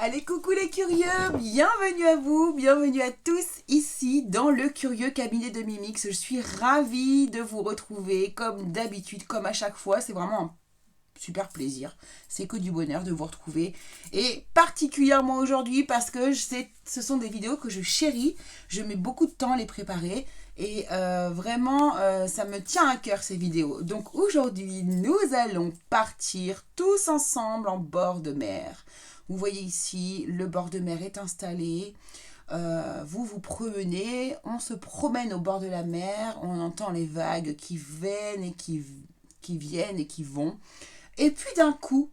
Allez, coucou les curieux, bienvenue à vous, bienvenue à tous ici dans le curieux cabinet de Mimix. Je suis ravie de vous retrouver comme d'habitude, comme à chaque fois, c'est vraiment un super plaisir. C'est que du bonheur de vous retrouver. Et particulièrement aujourd'hui parce que ce sont des vidéos que je chéris. Je mets beaucoup de temps à les préparer. Et vraiment, ça me tient à cœur ces vidéos. Donc aujourd'hui, nous allons partir tous ensemble en bord de mer. Vous voyez ici, le bord de mer est installé. Vous vous promenez, on se promène au bord de la mer. On entend les vagues qui viennent et qui viennent et qui vont. Et puis d'un coup,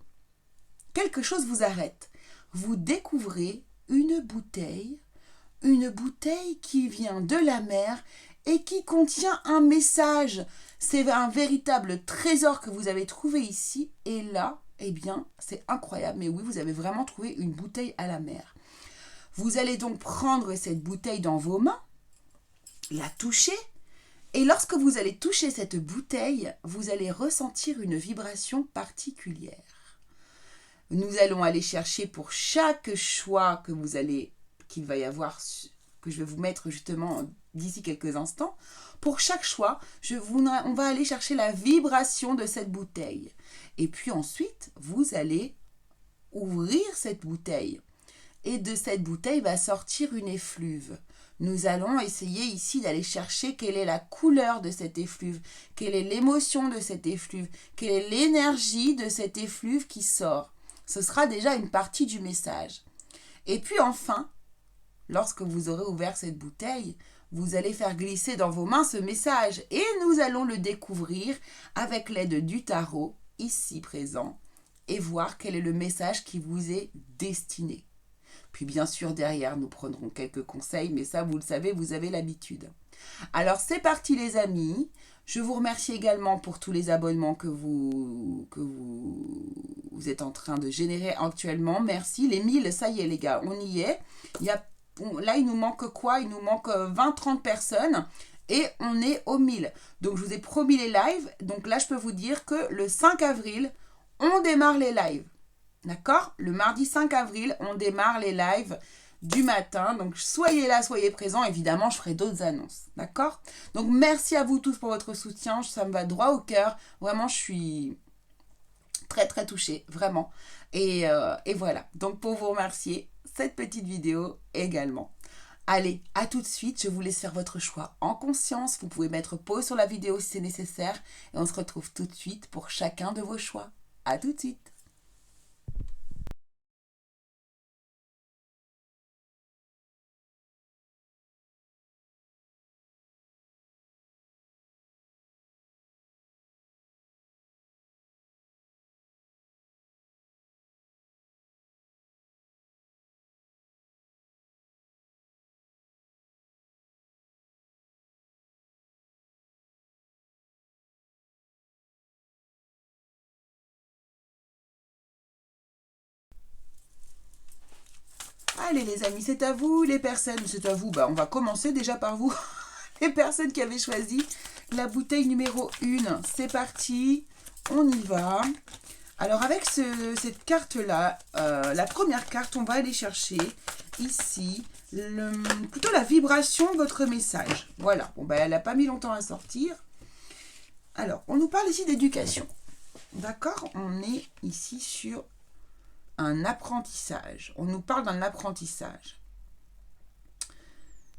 quelque chose vous arrête. Vous découvrez une bouteille qui vient de la mer et qui contient un message. C'est un véritable trésor que vous avez trouvé ici. Et là, eh bien, c'est incroyable. Mais oui, vous avez vraiment trouvé une bouteille à la mer. Vous allez donc prendre cette bouteille dans vos mains, la toucher. Et lorsque vous allez toucher cette bouteille, vous allez ressentir une vibration particulière. Nous allons aller chercher pour chaque choix qu'il va y avoir, que je vais vous mettre justement d'ici quelques instants. Pour chaque choix, on va aller chercher la vibration de cette bouteille. Et puis ensuite, vous allez ouvrir cette bouteille. Et de cette bouteille va sortir une effluve. Nous allons essayer ici d'aller chercher quelle est la couleur de cette effluve, quelle est l'émotion de cette effluve, quelle est l'énergie de cette effluve qui sort. Ce sera déjà une partie du message. Et puis enfin, lorsque vous aurez ouvert cette bouteille, vous allez faire glisser dans vos mains ce message et nous allons le découvrir avec l'aide du tarot, ici présent, et voir quel est le message qui vous est destiné. Puis bien sûr, derrière, nous prendrons quelques conseils, mais ça, vous le savez, vous avez l'habitude. Alors, c'est parti les amis. Je vous remercie également pour tous les abonnements que vous êtes en train de générer actuellement. Merci. Les 1000, ça y est les gars, on y est. Là, il nous manque quoi? Il nous manque 20-30 personnes et on est aux 1000. Donc, je vous ai promis les lives. Donc là, je peux vous dire que le 5 avril, on démarre les lives. D'accord? Le mardi 5 avril, on démarre les lives du matin. Donc, soyez là, soyez présents. Évidemment, je ferai d'autres annonces. D'accord? Donc, merci à vous tous pour votre soutien. Ça me va droit au cœur. Vraiment, je suis très, très touchée. Vraiment. Et voilà. Donc, pour vous remercier, cette petite vidéo également. Allez, à tout de suite. Je vous laisse faire votre choix en conscience. Vous pouvez mettre pause sur la vidéo si c'est nécessaire. Et on se retrouve tout de suite pour chacun de vos choix. À tout de suite. Allez les amis, c'est à vous, les personnes, c'est à vous, on va commencer déjà par vous, les personnes qui avaient choisi la bouteille numéro 1. C'est parti, on y va. Alors avec cette carte-là, la première carte, on va aller chercher ici, plutôt la vibration de votre message. Voilà, elle n'a pas mis longtemps à sortir. Alors, on nous parle ici d'éducation. D'accord? On est ici sur un apprentissage. On nous parle d'un apprentissage.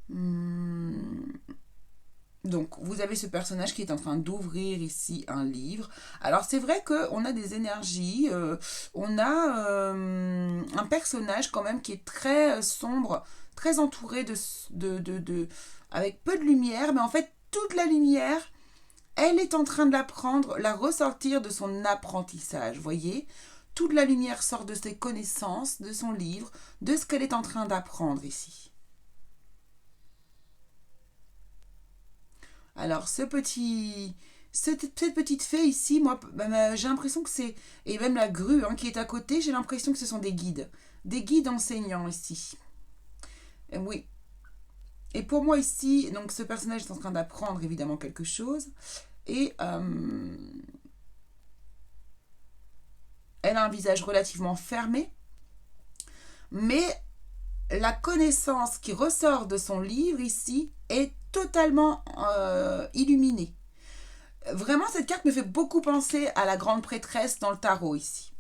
Donc, vous avez ce personnage qui est en train d'ouvrir ici un livre. Alors, c'est vrai qu'on a des énergies. On a un personnage quand même qui est très sombre, très entouré avec peu de lumière. Mais en fait, toute la lumière, elle est en train de la ressortir de son apprentissage. Vous voyez ? Toute la lumière sort de ses connaissances, de son livre, de ce qu'elle est en train d'apprendre ici. Alors, cette petite fée ici, moi, j'ai l'impression que c'est... Et même la grue qui est à côté, j'ai l'impression que ce sont des guides. Des guides enseignants ici. Oui. Et pour moi ici, donc ce personnage est en train d'apprendre évidemment quelque chose. Et... elle a un visage relativement fermé. mais la connaissance qui ressort de son livre ici est totalement illuminée. Vraiment, cette carte me fait beaucoup penser à la grande prêtresse dans le tarot ici.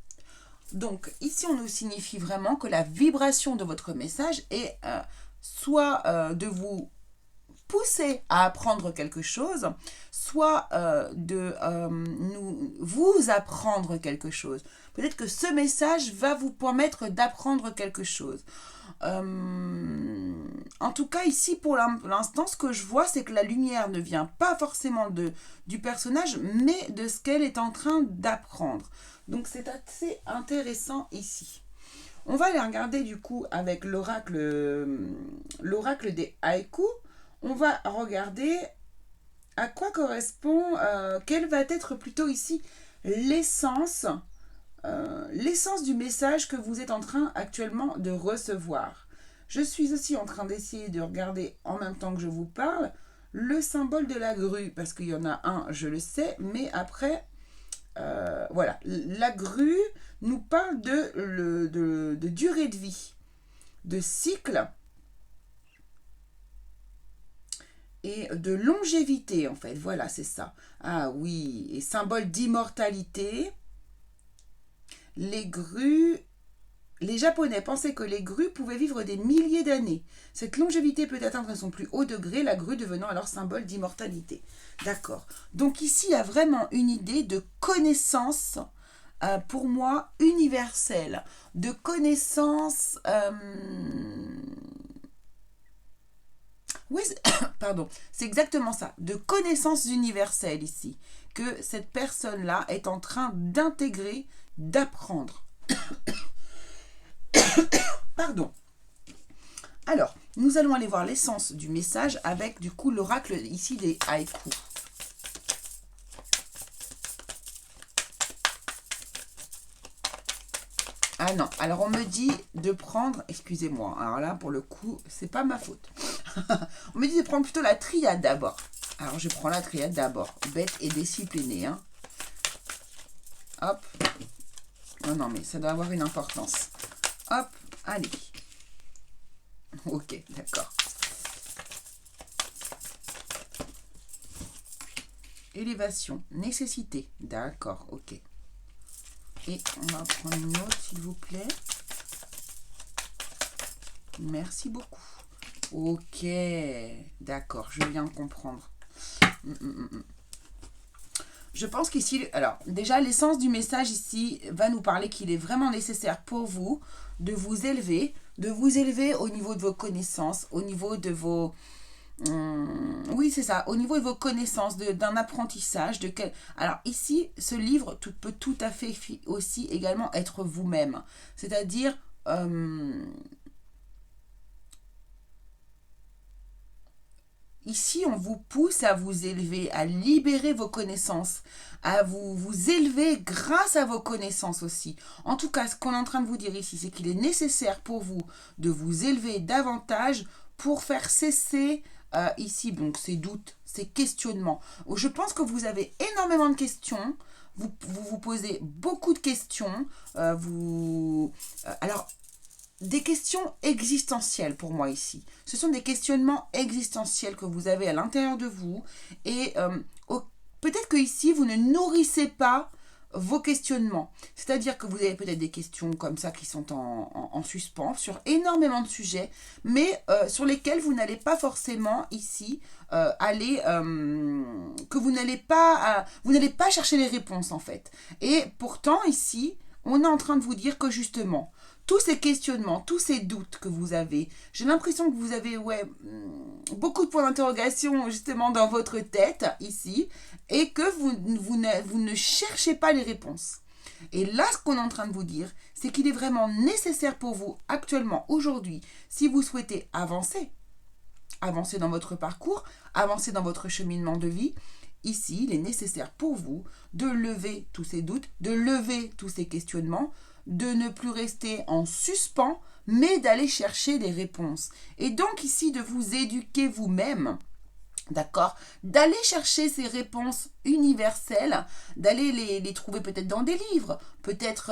Donc, ici, on nous signifie vraiment que la vibration de votre message est soit de vous pousser à apprendre quelque chose, soit de vous apprendre quelque chose. Peut-être que ce message va vous permettre d'apprendre quelque chose. En tout cas, ici, pour l'instant, ce que je vois, c'est que la lumière ne vient pas forcément du personnage, mais de ce qu'elle est en train d'apprendre. Donc, c'est assez intéressant ici. On va aller regarder, du coup, avec l'oracle des haïkus. On va regarder à quoi correspond, quelle va être plutôt ici l'essence du message que vous êtes en train actuellement de recevoir. Je suis aussi en train d'essayer de regarder en même temps que je vous parle le symbole de la grue, parce qu'il y en a un, je le sais, mais après, voilà, la grue nous parle de durée de vie, de cycle et de longévité, en fait. Voilà, c'est ça. Ah oui, et symbole d'immortalité. Les grues... Les Japonais pensaient que les grues pouvaient vivre des milliers d'années. Cette longévité peut atteindre son plus haut degré, la grue devenant alors symbole d'immortalité. D'accord. Donc ici, il y a vraiment une idée de connaissance, pour moi, universelle. De connaissance... Oui, pardon, c'est exactement ça. De connaissance universelle ici. Que cette personne-là est en train d'intégrer, d'apprendre. Pardon. Alors, nous allons aller voir l'essence du message avec du coup l'oracle ici des haïkus. Ah non, alors on me dit de prendre, excusez-moi, alors là pour le coup, c'est pas ma faute. On me dit de prendre plutôt la triade d'abord. Alors je prends la triade d'abord, bête et disciplinée. Hein. Hop. Oh non mais ça doit avoir une importance. Hop, allez. Ok, d'accord. Élévation, nécessité. D'accord, ok. Et on va prendre une autre, s'il vous plaît. Merci beaucoup. Ok, d'accord, je viens de comprendre. Je pense qu'ici, alors déjà l'essence du message ici va nous parler qu'il est vraiment nécessaire pour vous de vous élever au niveau de vos connaissances, au niveau de vos... oui, c'est ça, au niveau de vos connaissances, d'un apprentissage. Alors ici, ce livre peut tout à fait aussi également être vous-même. C'est-à-dire... ici, on vous pousse à vous élever, à libérer vos connaissances, à vous élever grâce à vos connaissances aussi. En tout cas, ce qu'on est en train de vous dire ici, c'est qu'il est nécessaire pour vous de vous élever davantage pour faire cesser ici donc ces doutes, ces questionnements. Je pense que vous avez énormément de questions. Vous posez beaucoup de questions. Alors, des questions existentielles pour moi ici. Ce sont des questionnements existentiels que vous avez à l'intérieur de vous et peut-être que ici vous ne nourrissez pas vos questionnements. C'est-à-dire que vous avez peut-être des questions comme ça qui sont en suspens sur énormément de sujets, mais sur lesquels vous n'allez pas forcément ici aller... que vous n'allez pas chercher les réponses en fait. Et pourtant ici, on est en train de vous dire que justement, tous ces questionnements, tous ces doutes que vous avez, j'ai l'impression que vous avez beaucoup de points d'interrogation justement dans votre tête ici et que vous ne cherchez pas les réponses. Et là, ce qu'on est en train de vous dire, c'est qu'il est vraiment nécessaire pour vous actuellement, aujourd'hui, si vous souhaitez avancer dans votre parcours, avancer dans votre cheminement de vie, ici, il est nécessaire pour vous de lever tous ces doutes, de lever tous ces questionnements, de ne plus rester en suspens, mais d'aller chercher des réponses. Et donc ici, de vous éduquer vous-même, d'accord, d'aller chercher ces réponses universelles, d'aller les trouver peut-être dans des livres, peut-être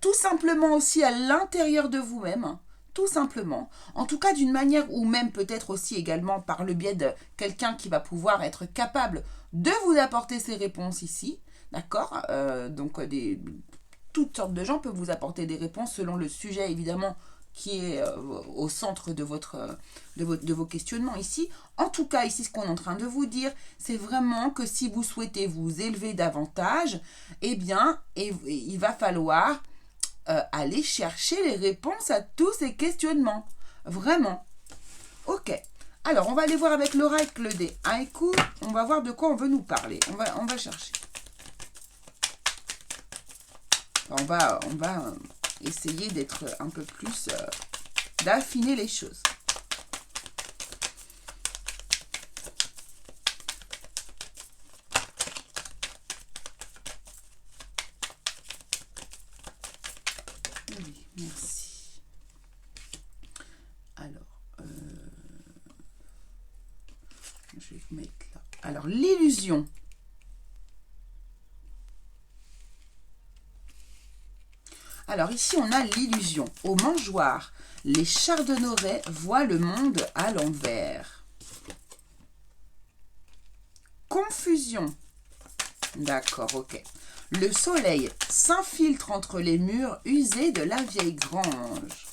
tout simplement aussi à l'intérieur de vous-même, tout simplement. En tout cas, d'une manière ou même peut-être aussi également par le biais de quelqu'un qui va pouvoir être capable de vous apporter ces réponses ici, d'accord. Donc, toutes sortes de gens peuvent vous apporter des réponses selon le sujet, évidemment, qui est au centre de vos questionnements ici. En tout cas, ici, ce qu'on est en train de vous dire, c'est vraiment que si vous souhaitez vous élever davantage, eh bien, il va falloir aller chercher les réponses à tous ces questionnements. Vraiment. Ok. Alors, on va aller voir avec l'oracle des haïkus. On va voir de quoi on veut nous parler. On va chercher. On va essayer d'être un peu plus, d'affiner les choses. Oui, merci. Alors, je vais vous mettre là. Alors, l'illusion. Alors ici, on a l'illusion. Au mangeoire, les chardonnerets voient le monde à l'envers. Confusion. D'accord, ok. Le soleil s'infiltre entre les murs usés de la vieille grange.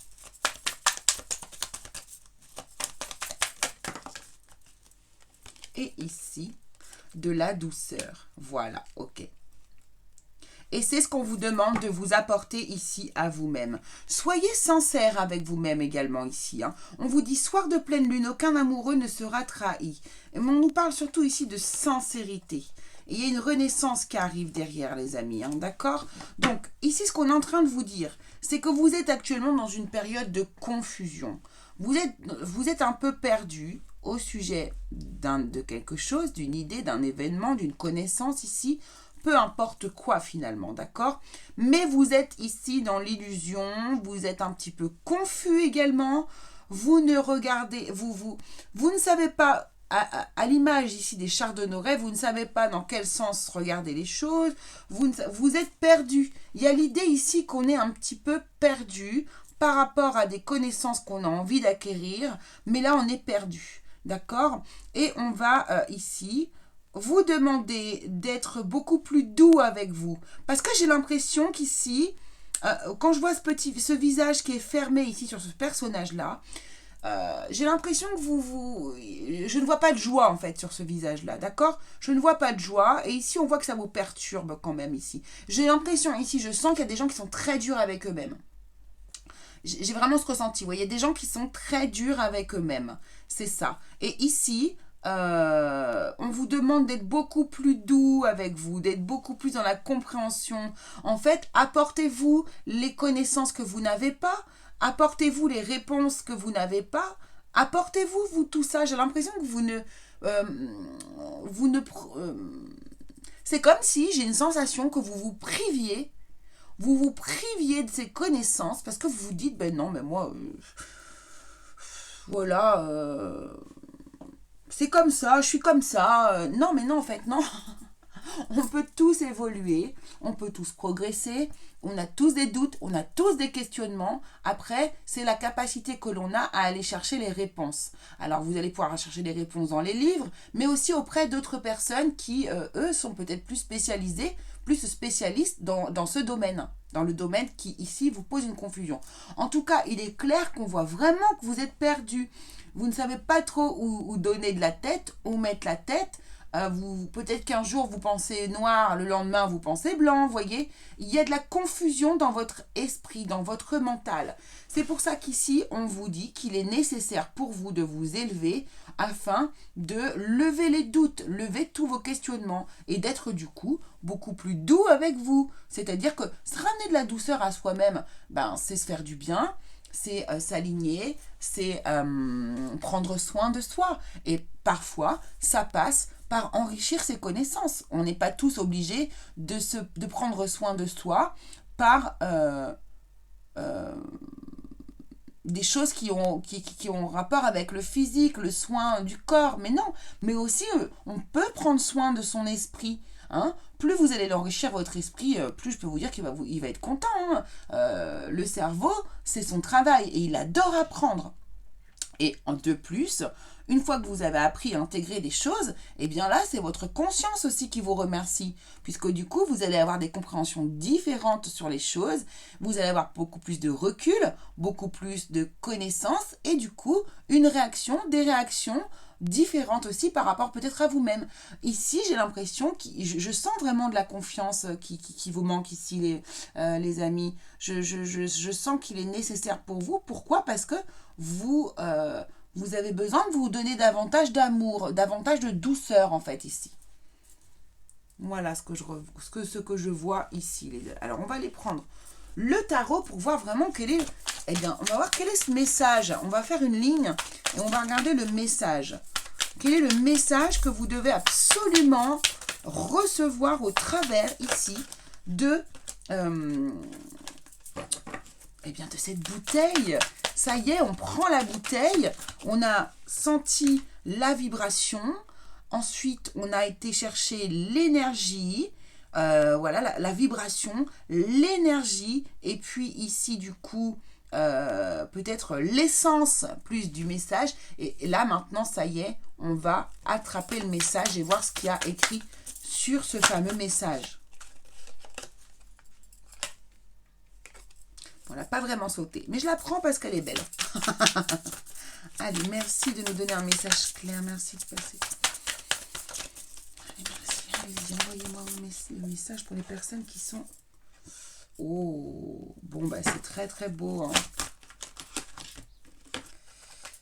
Et ici, de la douceur. Voilà, ok. Et c'est ce qu'on vous demande de vous apporter ici à vous-même. Soyez sincère avec vous-même également ici. On vous dit, soir de pleine lune, aucun amoureux ne sera trahi. Et on nous parle surtout ici de sincérité. Et il y a une renaissance qui arrive derrière, les amis. D'accord? Donc, ici, ce qu'on est en train de vous dire, c'est que vous êtes actuellement dans une période de confusion. Vous êtes un peu perdu au sujet de quelque chose, d'une idée, d'un événement, d'une connaissance ici. Peu importe quoi finalement, d'accord? Mais vous êtes ici dans l'illusion, vous êtes un petit peu confus également, vous ne regardez, vous ne savez pas, à l'image ici des chardonnerets, vous ne savez pas dans quel sens regarder les choses, vous êtes perdu. Il y a l'idée ici qu'on est un petit peu perdu par rapport à des connaissances qu'on a envie d'acquérir, mais là on est perdu, d'accord? Et on va ici vous demander d'être beaucoup plus doux avec vous. Parce que j'ai l'impression qu'ici, quand je vois ce visage qui est fermé ici sur ce personnage-là, j'ai l'impression que je ne vois pas de joie en fait sur ce visage-là, d'accord? Je ne vois pas de joie et ici on voit que ça vous perturbe quand même ici. J'ai l'impression ici, je sens qu'il y a des gens qui sont très durs avec eux-mêmes. J'ai vraiment ce ressenti, vous voyez, il y a des gens qui sont très durs avec eux-mêmes, c'est ça. Et ici, on vous demande d'être beaucoup plus doux avec vous, d'être beaucoup plus dans la compréhension. En fait, apportez-vous les connaissances que vous n'avez pas, apportez-vous les réponses que vous n'avez pas, apportez-vous vous tout ça. J'ai l'impression que c'est comme si j'ai une sensation que vous vous priviez de ces connaissances parce que vous vous dites, ben non, mais moi, voilà, c'est comme ça, je suis comme ça. Non, mais non, en fait, non. On peut tous évoluer, on peut tous progresser, on a tous des doutes, on a tous des questionnements. Après, c'est la capacité que l'on a à aller chercher les réponses. Alors, vous allez pouvoir chercher les réponses dans les livres, mais aussi auprès d'autres personnes qui, eux, sont peut-être plus spécialisés, plus spécialistes dans ce domaine, dans le domaine qui, ici, vous pose une confusion. En tout cas, il est clair qu'on voit vraiment que vous êtes perdu. Vous ne savez pas trop où donner de la tête, où mettre la tête. Peut-être qu'un jour vous pensez noir, le lendemain vous pensez blanc, vous voyez. Il y a de la confusion dans votre esprit, dans votre mental. C'est pour ça qu'ici, on vous dit qu'il est nécessaire pour vous de vous élever afin de lever les doutes, lever tous vos questionnements et d'être du coup beaucoup plus doux avec vous. C'est-à-dire que se ramener de la douceur à soi-même, c'est se faire du bien, c'est s'aligner, c'est prendre soin de soi. Et parfois, ça passe par enrichir ses connaissances. On n'est pas tous obligés de prendre soin de soi par des choses qui ont rapport avec le physique, le soin du corps, mais non, mais aussi on peut prendre soin de son esprit. Hein. Plus vous allez l'enrichir votre esprit, plus je peux vous dire il va être content. Hein. Le cerveau, c'est son travail et il adore apprendre. Et de plus, une fois que vous avez appris à intégrer des choses, eh bien là, c'est votre conscience aussi qui vous remercie. Puisque du coup, vous allez avoir des compréhensions différentes sur les choses, vous allez avoir beaucoup plus de recul, beaucoup plus de connaissances, et du coup, des réactions différentes aussi par rapport peut-être à vous-même. Ici, j'ai l'impression, je sens vraiment de la confiance qui vous manque ici, les amis. Je sens qu'il est nécessaire pour vous. Pourquoi ? Parce que vous avez besoin de vous donner davantage d'amour, davantage de douceur en fait ici. Voilà ce que je vois ici. Alors on va aller prendre le tarot pour voir vraiment quel est... Eh bien, on va voir quel est ce message. On va faire une ligne et on va regarder le message. Quel est le message que vous devez absolument recevoir au travers ici de cette bouteille. Ça y est, on prend la bouteille, on a senti la vibration, ensuite on a été chercher l'énergie, voilà la vibration, l'énergie, et puis ici du coup peut-être l'essence plus du message, et là maintenant ça y est, on va attraper le message et voir ce qu'il y a écrit sur ce fameux message. On l'a pas vraiment sauté, mais je la prends parce qu'elle est belle. Allez, merci de nous donner un message clair. Merci de passer. Allez, merci. Allez-y, envoyez-moi le message pour les personnes qui sont... Oh, bon, bah c'est très très beau. Hein.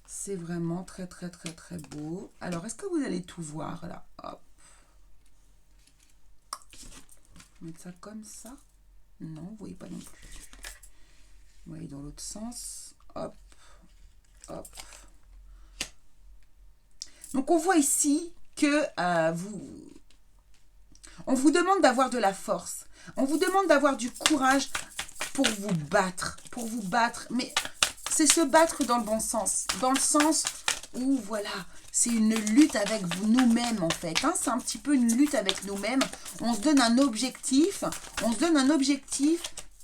C'est vraiment très très très très beau. Alors, est-ce que vous allez tout voir là? Hop. Mettre ça comme ça. Non, vous voyez pas non plus. Vous voyez dans l'autre sens, hop, hop. Donc on voit ici que on vous demande d'avoir de la force. On vous demande d'avoir du courage pour vous battre, mais c'est se battre dans le bon sens, dans le sens où voilà, c'est une lutte avec nous-mêmes en fait. Hein, c'est un petit peu une lutte avec nous-mêmes. On se donne un objectif,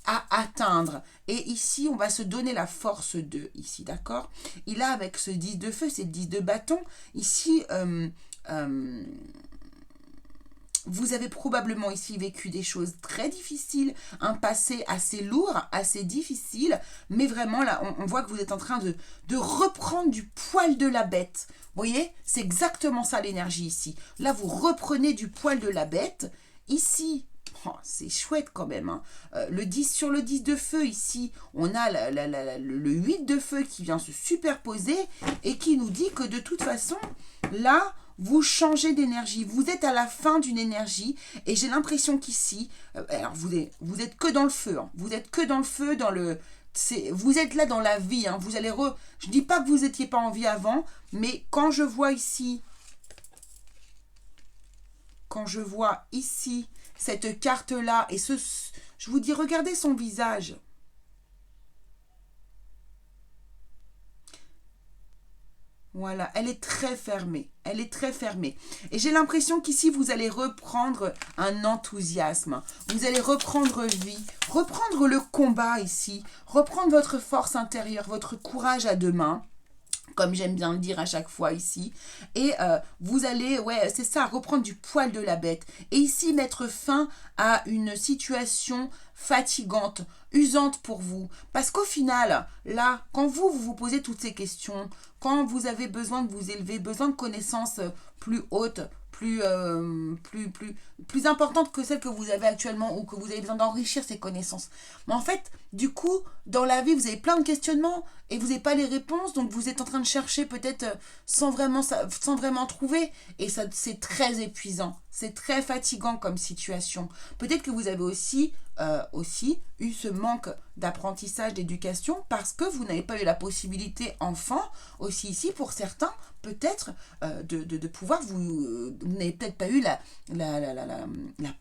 à atteindre. Et ici, on va se donner la force de, ici, d'accord? Et là, avec ce 10 de feu, c'est le 10 de bâton. Ici, vous avez probablement ici vécu des choses très difficiles, un passé assez lourd, assez difficile, mais vraiment, là, on voit que vous êtes en train de reprendre du poil de la bête. Vous voyez? C'est exactement ça, l'énergie ici. Là, vous reprenez du poil de la bête. Ici, oh, c'est chouette quand même. Hein. Sur le 10 de feu, ici, on a le 8 de feu qui vient se superposer et qui nous dit que de toute façon, là, vous changez d'énergie. Vous êtes à la fin d'une énergie et j'ai l'impression qu'ici, alors vous êtes que dans le feu. Hein. Vous êtes que dans le feu, vous êtes là dans la vie. Hein. Vous allez je dis pas que vous n'étiez pas en vie avant, mais quand je vois ici cette carte-là, et je vous dis, regardez son visage. Voilà, elle est très fermée. Et j'ai l'impression qu'ici, vous allez reprendre un enthousiasme. Vous allez reprendre vie, reprendre le combat ici, reprendre votre force intérieure, votre courage à deux mains. Comme j'aime bien le dire à chaque fois ici. Et vous allez, c'est ça, reprendre du poil de la bête. Et ici, mettre fin à une situation fatigante, usante pour vous. Parce qu'au final, là, quand vous posez toutes ces questions, quand vous avez besoin de vous élever, besoin de connaissances plus hautes, plus importantes que celles que vous avez actuellement ou que vous avez besoin d'enrichir ces connaissances. Mais en fait, du coup, dans la vie, vous avez plein de questionnements et vous n'avez pas les réponses, donc vous êtes en train de chercher peut-être sans vraiment trouver. Et ça, c'est très épuisant, c'est très fatigant comme situation. Peut-être que vous avez aussi eu ce manque d'apprentissage, d'éducation, parce que vous n'avez pas eu la possibilité enfant, aussi ici pour certains, peut-être de pouvoir vous n'avez peut-être pas eu la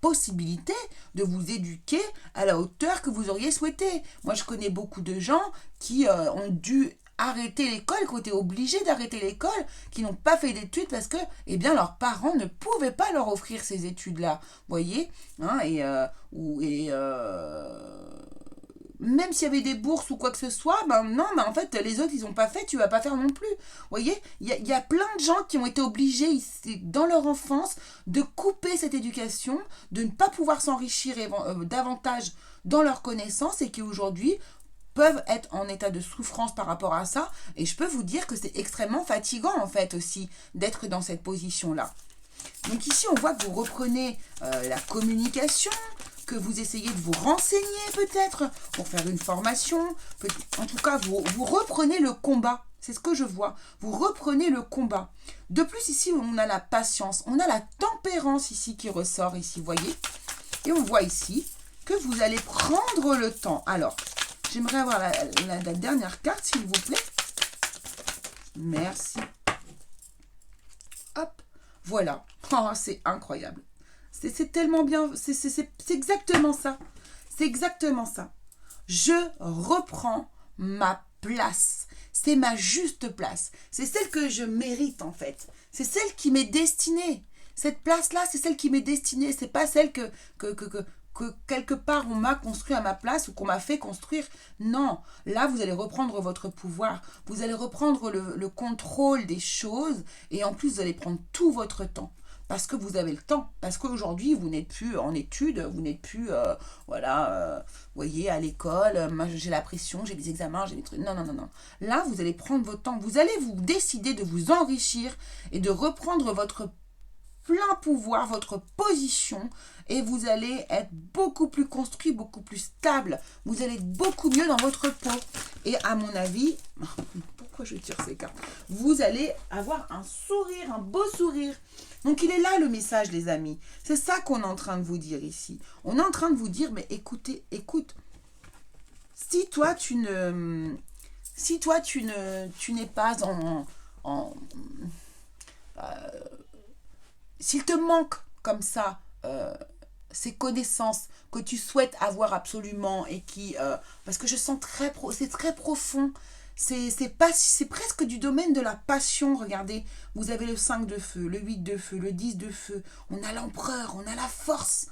possibilité de vous éduquer à la hauteur que vous auriez souhaité. Moi, je connais beaucoup de gens qui ont dû arrêter l'école, qui ont été obligés d'arrêter l'école, qui n'ont pas fait d'études parce que eh bien, leurs parents ne pouvaient pas leur offrir ces études-là. Vous voyez, hein, même s'il y avait des bourses ou quoi que ce soit, ben non, mais en fait, les autres, ils n'ont pas fait, tu vas pas faire non plus. Vous voyez, il y a plein de gens qui ont été obligés, dans leur enfance, de couper cette éducation, de ne pas pouvoir s'enrichir davantage dans leurs connaissances et qui aujourd'hui peuvent être en état de souffrance par rapport à ça. Et je peux vous dire que c'est extrêmement fatigant, en fait, aussi, d'être dans cette position-là. Donc ici, on voit que vous reprenez la communication, que vous essayez de vous renseigner peut-être pour faire une formation. En tout cas, vous reprenez le combat. C'est ce que je vois. Vous reprenez le combat. De plus, ici, on a la patience. On a la tempérance ici qui ressort ici, vous voyez. Et on voit ici que vous allez prendre le temps. Alors, j'aimerais avoir la dernière carte, s'il vous plaît. Merci. Hop, voilà. Oh, c'est incroyable. C'est tellement bien. C'est exactement ça. C'est exactement ça. Je reprends ma place. C'est ma juste place. C'est celle que je mérite, en fait. C'est celle qui m'est destinée. Cette place-là, c'est celle qui m'est destinée. C'est pas celle que quelque part on m'a construit à ma place ou qu'on m'a fait construire. Non, là vous allez reprendre votre pouvoir, vous allez reprendre le contrôle des choses et en plus vous allez prendre tout votre temps. Parce que vous avez le temps, parce qu'aujourd'hui vous n'êtes plus en études, vous n'êtes plus, vous voyez, à l'école, moi j'ai la pression, j'ai des examens, j'ai des trucs. Non, non, non, non. Là vous allez prendre votre temps, vous allez vous décider de vous enrichir et de reprendre votre plein pouvoir, votre position, et vous allez être beaucoup plus construit, beaucoup plus stable. Vous allez être beaucoup mieux dans votre peau. Et à mon avis, pourquoi je tire ces cartes? Vous allez avoir un sourire, un beau sourire. Donc il est là le message, les amis. C'est ça qu'on est en train de vous dire ici. On est en train de vous dire, mais écoute. Si toi tu n'es pas s'il te manque comme ça ces connaissances que tu souhaites avoir absolument et qui parce que je sens c'est très profond, c'est presque du domaine de la passion. Regardez, vous avez le 5 de feu, le 8 de feu, le 10 de feu, on a l'empereur, on a la force,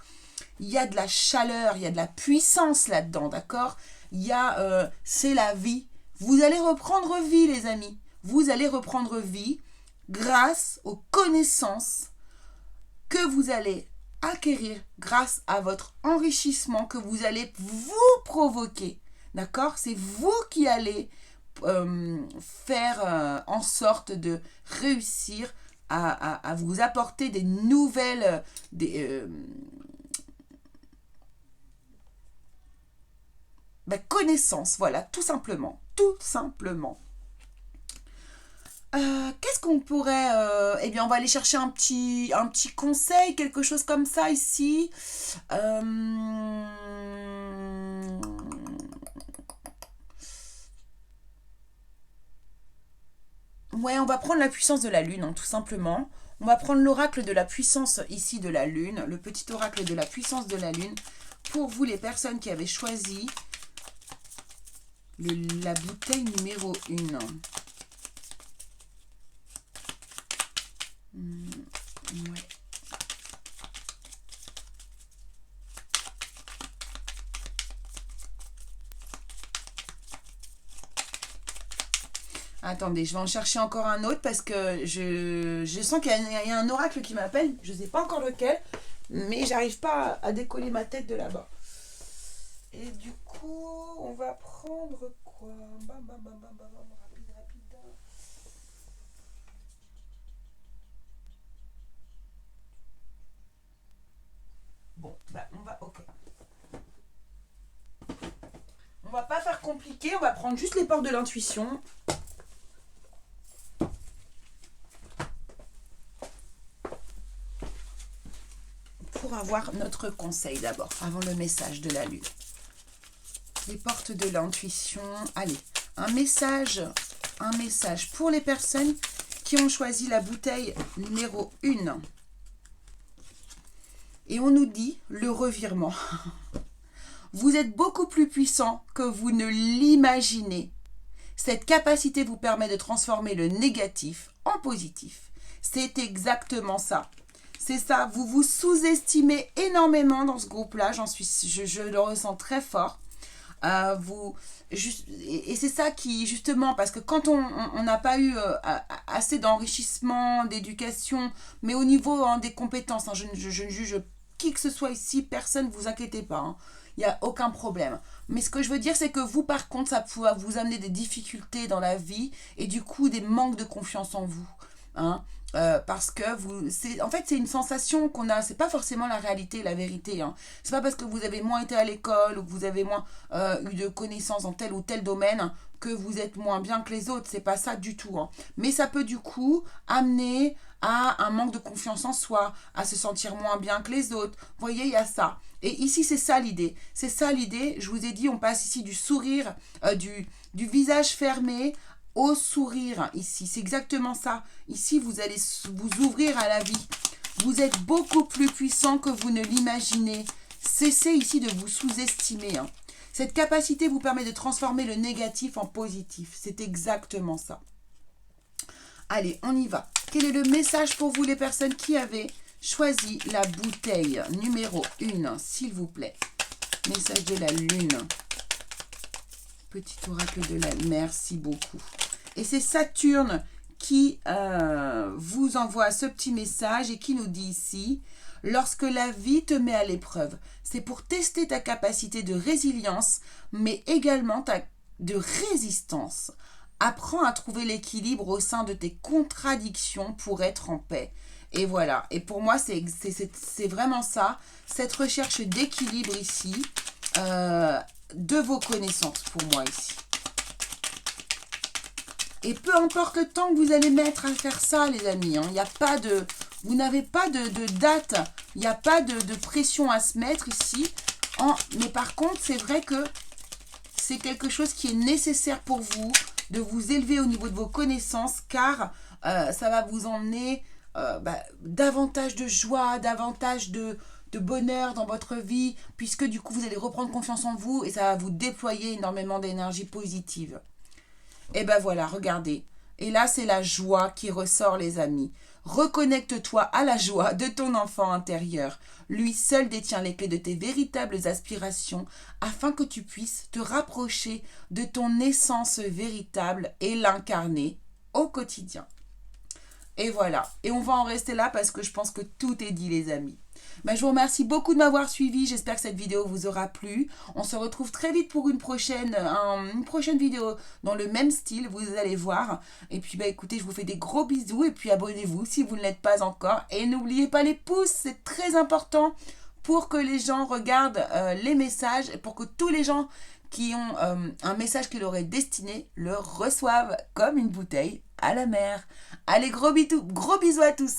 il y a de la chaleur, il y a de la puissance là-dedans, d'accord, il y a c'est la vie. Vous allez reprendre vie, les amis, vous allez reprendre vie grâce aux connaissances que vous allez acquérir grâce à votre enrichissement que vous allez vous provoquer. D'accord? C'est vous qui allez faire en sorte de réussir à vous apporter des nouvelles... connaissances, voilà, tout simplement. Tout simplement. Qu'est-ce qu'on pourrait... eh bien, on va aller chercher un petit conseil, quelque chose comme ça ici. Ouais, on va prendre la puissance de la lune, hein, tout simplement. On va prendre l'oracle de la puissance ici de la lune, le petit oracle de la puissance de la lune. Pour vous, les personnes qui avaient choisi la bouteille numéro 1. Ouais. Attendez, je vais en chercher encore un autre parce que je sens qu'il y a un oracle qui m'appelle. Je ne sais pas encore lequel, mais j'arrive pas à décoller ma tête de là-bas. Et du coup, on va prendre quoi? Rapide. Bon, ok. On va pas faire compliqué, on va prendre juste les portes de l'intuition. Pour avoir notre conseil d'abord, avant le message de la lune. Les portes de l'intuition. Allez, un message pour les personnes qui ont choisi la bouteille numéro 1. Et on nous dit le revirement. Vous êtes beaucoup plus puissant que vous ne l'imaginez. Cette capacité vous permet de transformer le négatif en positif. C'est exactement ça. C'est ça, vous vous sous-estimez énormément dans ce groupe-là, je le ressens très fort. Et c'est ça qui, justement, parce que quand on n'a pas eu assez d'enrichissement, d'éducation, mais au niveau des compétences, je ne juge qui que ce soit ici, personne, ne vous inquiétez pas, il n'y a aucun problème. Mais ce que je veux dire, c'est que vous, par contre, ça peut vous amener des difficultés dans la vie et du coup des manques de confiance en vous. Parce que en fait, c'est une sensation qu'on a, c'est pas forcément la réalité, la vérité. C'est pas parce que vous avez moins été à l'école ou que vous avez moins eu de connaissances dans tel ou tel domaine que vous êtes moins bien que les autres. C'est pas ça du tout. Mais ça peut du coup amener à un manque de confiance en soi, à se sentir moins bien que les autres. Vous voyez, il y a ça. Et ici, c'est ça l'idée. C'est ça l'idée. Je vous ai dit, on passe ici du sourire, du visage fermé au sourire ici. C'est exactement ça. Ici, vous allez vous ouvrir à la vie. Vous êtes beaucoup plus puissant que vous ne l'imaginez. Cessez ici de vous sous-estimer. Cette capacité vous permet de transformer le négatif en positif. C'est exactement ça. Allez, on y va. Quel est le message pour vous, les personnes qui avaient choisi la bouteille numéro 1, s'il vous plaît? Message de la lune. Petit oracle de la... Merci beaucoup. Et c'est Saturne qui vous envoie ce petit message et qui nous dit ici, lorsque la vie te met à l'épreuve, c'est pour tester ta capacité de résilience, mais également de résistance. Apprends à trouver l'équilibre au sein de tes contradictions pour être en paix. Et voilà. Et pour moi, c'est vraiment ça, cette recherche d'équilibre ici, de vos connaissances pour moi ici. Et peu importe le temps que vous allez mettre à faire ça, les amis, il n'y a pas de... Vous n'avez pas de date, il n'y a pas de pression à se mettre ici. Mais par contre, c'est vrai que c'est quelque chose qui est nécessaire pour vous, de vous élever au niveau de vos connaissances, car ça va vous emmener davantage de joie, davantage de bonheur dans votre vie, puisque du coup, vous allez reprendre confiance en vous et ça va vous déployer énormément d'énergie positive. Et ben voilà, regardez. Et là, c'est la joie qui ressort, les amis. Reconnecte-toi à la joie de ton enfant intérieur. Lui seul détient les clés de tes véritables aspirations afin que tu puisses te rapprocher de ton essence véritable et l'incarner au quotidien. Et voilà. Et on va en rester là parce que je pense que tout est dit, les amis. Je vous remercie beaucoup de m'avoir suivi. J'espère que cette vidéo vous aura plu. On se retrouve très vite pour une prochaine vidéo dans le même style, vous allez voir. Et puis écoutez, je vous fais des gros bisous et puis abonnez-vous si vous ne l'êtes pas encore. Et n'oubliez pas les pouces, c'est très important pour que les gens regardent les messages et pour que tous les gens qui ont un message qui leur est destiné le reçoivent comme une bouteille à la mer. Allez, gros bisous à tous.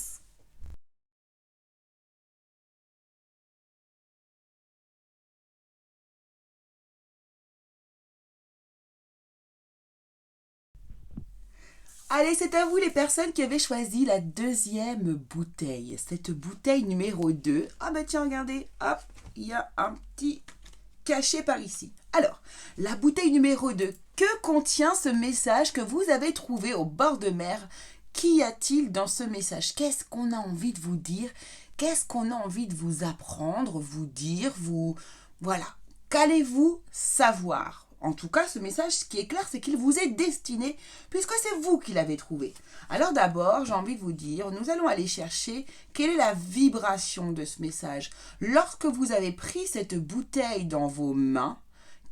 Allez, c'est à vous les personnes qui avaient choisi la deuxième bouteille. Cette bouteille numéro 2. Ah bah tiens, regardez, hop, il y a un petit cachet par ici. Alors, la bouteille numéro 2. Que contient ce message que vous avez trouvé au bord de mer? Qu'y a-t-il dans ce message? Qu'est-ce qu'on a envie de vous dire? Qu'est-ce qu'on a envie de vous apprendre, vous dire, vous... Voilà. Qu'allez-vous savoir? En tout cas, ce message, ce qui est clair, c'est qu'il vous est destiné, puisque c'est vous qui l'avez trouvé. Alors d'abord, j'ai envie de vous dire, nous allons aller chercher quelle est la vibration de ce message. Lorsque vous avez pris cette bouteille dans vos mains,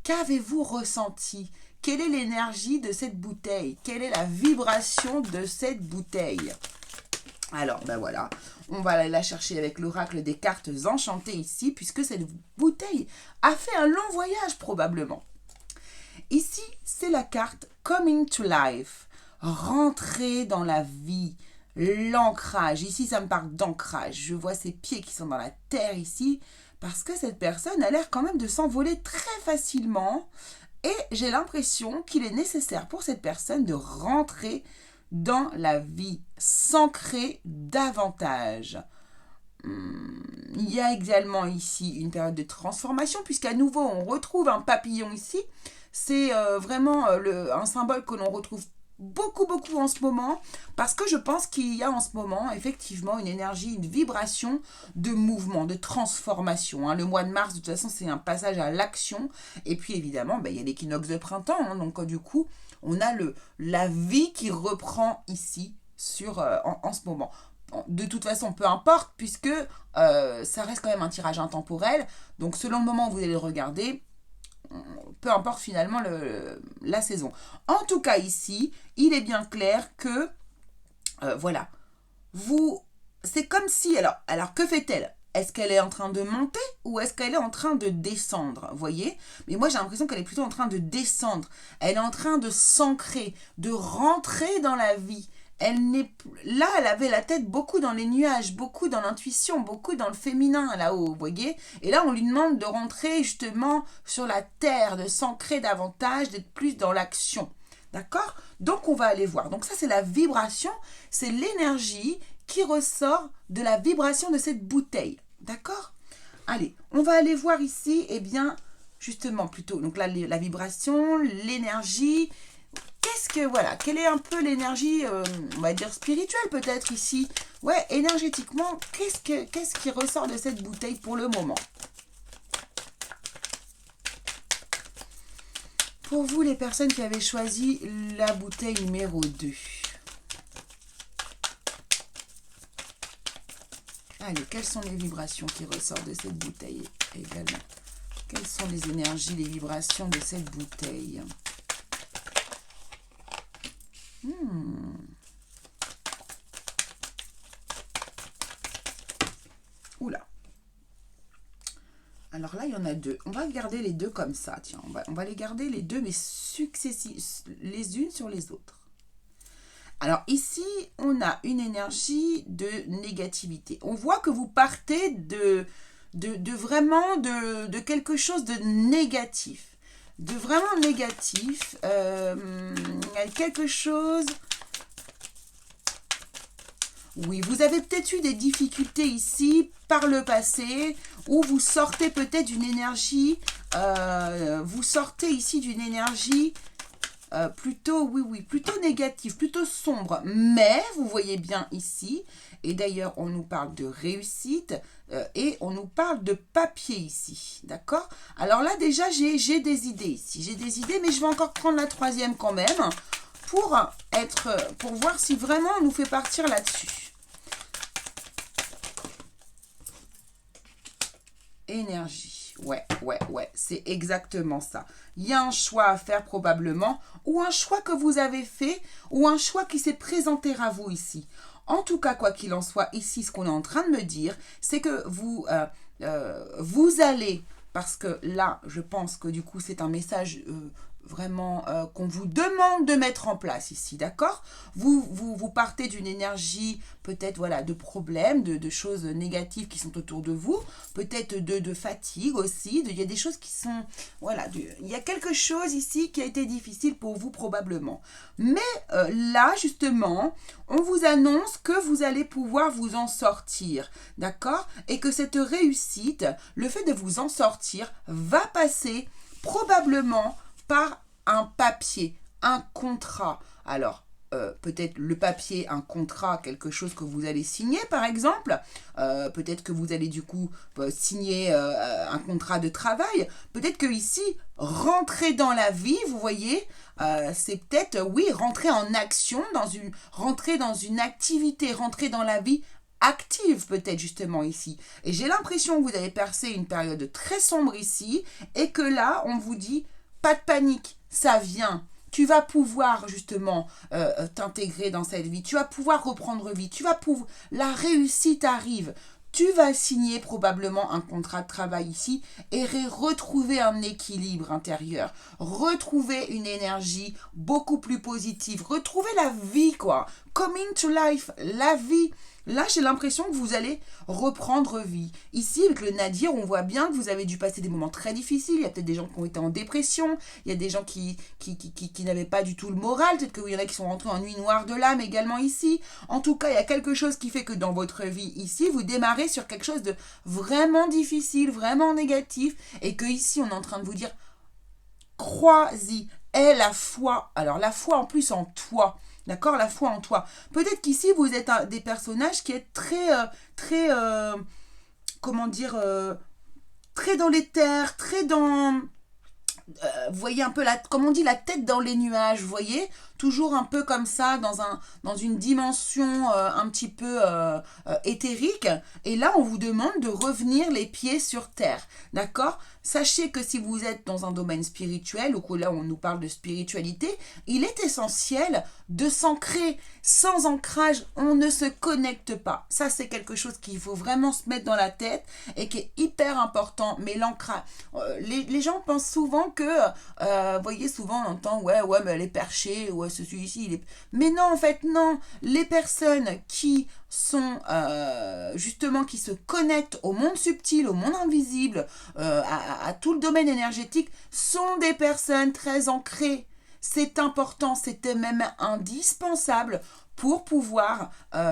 qu'avez-vous ressenti? Quelle est l'énergie de cette bouteille? Quelle est la vibration de cette bouteille? Alors, voilà, on va aller la chercher avec l'oracle des cartes enchantées ici, puisque cette bouteille a fait un long voyage probablement. Ici, c'est la carte Coming to Life, rentrer dans la vie, l'ancrage. Ici, ça me parle d'ancrage. Je vois ses pieds qui sont dans la terre ici, parce que cette personne a l'air quand même de s'envoler très facilement. Et j'ai l'impression qu'il est nécessaire pour cette personne de rentrer dans la vie, s'ancrer davantage. Il y a également ici une période de transformation, puisqu'à nouveau, on retrouve un papillon ici. C'est vraiment un symbole que l'on retrouve beaucoup en ce moment, parce que je pense qu'il y a en ce moment effectivement une énergie, une vibration de mouvement, de transformation, hein. Le mois de mars, de toute façon, c'est un passage à l'action, et puis évidemment, il y a l'équinoxe de printemps, hein, donc du coup, on a la vie qui reprend ici en ce moment. De toute façon, peu importe, puisque ça reste quand même un tirage intemporel, donc selon le moment où vous allez le regarder, peu importe finalement la saison. En tout cas ici, il est bien clair que, voilà, c'est comme si, alors que fait-elle? Est-ce qu'elle est en train de monter ou est-ce qu'elle est en train de descendre? Vous voyez? Mais moi j'ai l'impression qu'elle est plutôt en train de descendre. Elle est en train de s'ancrer, de rentrer dans la vie. Là, elle avait la tête beaucoup dans les nuages, beaucoup dans l'intuition, beaucoup dans le féminin là-haut, vous voyez. Et là, on lui demande de rentrer justement sur la terre, de s'ancrer davantage, d'être plus dans l'action. D'accord? Donc, on va aller voir. Donc, ça, c'est la vibration, c'est l'énergie qui ressort de la vibration de cette bouteille. D'accord? Allez, on va aller voir ici, justement, plutôt. Donc là, la vibration, l'énergie. Quelle est un peu l'énergie, on va dire spirituelle peut-être ici. Ouais, énergétiquement, qu'est-ce qui ressort de cette bouteille pour le moment? Pour vous, les personnes qui avaient choisi la bouteille numéro 2. Allez, quelles sont les vibrations qui ressortent de cette bouteille également? Quelles sont les énergies, les vibrations de cette bouteille? Oula. Alors là, il y en a deux. On va garder les deux comme ça. Tiens, on va les garder les deux, mais successives, les unes sur les autres. Alors ici, on a une énergie de négativité. On voit que vous partez de quelque chose de négatif. De vraiment négatif. Quelque chose... Oui, vous avez peut-être eu des difficultés ici par le passé, où vous sortez peut-être d'une énergie, plutôt, plutôt négative, plutôt sombre. Mais, vous voyez bien ici, et d'ailleurs on nous parle de réussite, et on nous parle de papier ici, d'accord? Alors là déjà j'ai des idées ici, mais je vais encore prendre la troisième quand même, pour voir si vraiment on nous fait partir là-dessus. Énergie, ouais, c'est exactement ça. Il y a un choix à faire probablement, ou un choix que vous avez fait, ou un choix qui s'est présenté à vous ici. En tout cas, quoi qu'il en soit, ici, ce qu'on est en train de me dire, c'est que vous allez, parce que là, je pense que du coup, c'est un message vraiment qu'on vous demande de mettre en place ici, d'accord? Vous partez d'une énergie peut-être voilà de problèmes, de choses négatives qui sont autour de vous, peut-être de fatigue aussi, il y a des choses qui sont, voilà, il y a quelque chose ici qui a été difficile pour vous probablement. Mais là, justement, on vous annonce que vous allez pouvoir vous en sortir, d'accord? Et que cette réussite, le fait de vous en sortir, va passer probablement par un papier, un contrat. Alors, peut-être le papier, un contrat, quelque chose que vous allez signer par exemple, peut-être que vous allez du coup signer un contrat de travail, peut-être que ici, rentrer dans la vie, vous voyez, c'est peut-être, oui, rentrer en action, rentrer dans une activité, rentrer dans la vie active peut-être justement ici. Et j'ai l'impression que vous avez percé une période très sombre ici et que là, on vous dit, pas de panique, ça vient. Tu vas pouvoir justement t'intégrer dans cette vie. Tu vas pouvoir reprendre vie. La réussite arrive. Tu vas signer probablement un contrat de travail ici et retrouver un équilibre intérieur. Retrouver une énergie beaucoup plus positive. Retrouver la vie, quoi. Coming to life, la vie. Là, j'ai l'impression que vous allez reprendre vie. Ici, avec le Nadir, on voit bien que vous avez dû passer des moments très difficiles. Il y a peut-être des gens qui ont été en dépression. Il y a des gens qui n'avaient pas du tout le moral. Peut-être qu'il y en a qui sont rentrés en nuit noire de l'âme également ici. En tout cas, il y a quelque chose qui fait que dans votre vie ici, vous démarrez sur quelque chose de vraiment difficile, vraiment négatif. Et que ici, on est en train de vous dire, crois-y, aie la foi. Alors, la foi en plus en toi. D'accord, la foi en toi. Peut-être qu'ici, vous êtes des personnages qui êtes comment dire, très dans les terres, très dans, vous voyez un peu, comme on dit, la tête dans les nuages, vous voyez, toujours un peu comme ça, dans une dimension un petit peu éthérique. Et là, on vous demande de revenir les pieds sur terre, d'accord? Sachez que si vous êtes dans un domaine spirituel, ou que là on nous parle de spiritualité, il est essentiel de s'ancrer. Sans ancrage, on ne se connecte pas. Ça, c'est quelque chose qu'il faut vraiment se mettre dans la tête et qui est hyper important. Mais l'ancrage, les gens pensent souvent que, vous voyez, souvent on entend, ouais, mais elle est perchée, ouais, celui-ci, il est... Mais non, en fait, non. Les personnes qui sont justement, qui se connectent au monde subtil, au monde invisible, à tout le domaine énergétique, sont des personnes très ancrées. C'est important, c'était même indispensable pour pouvoir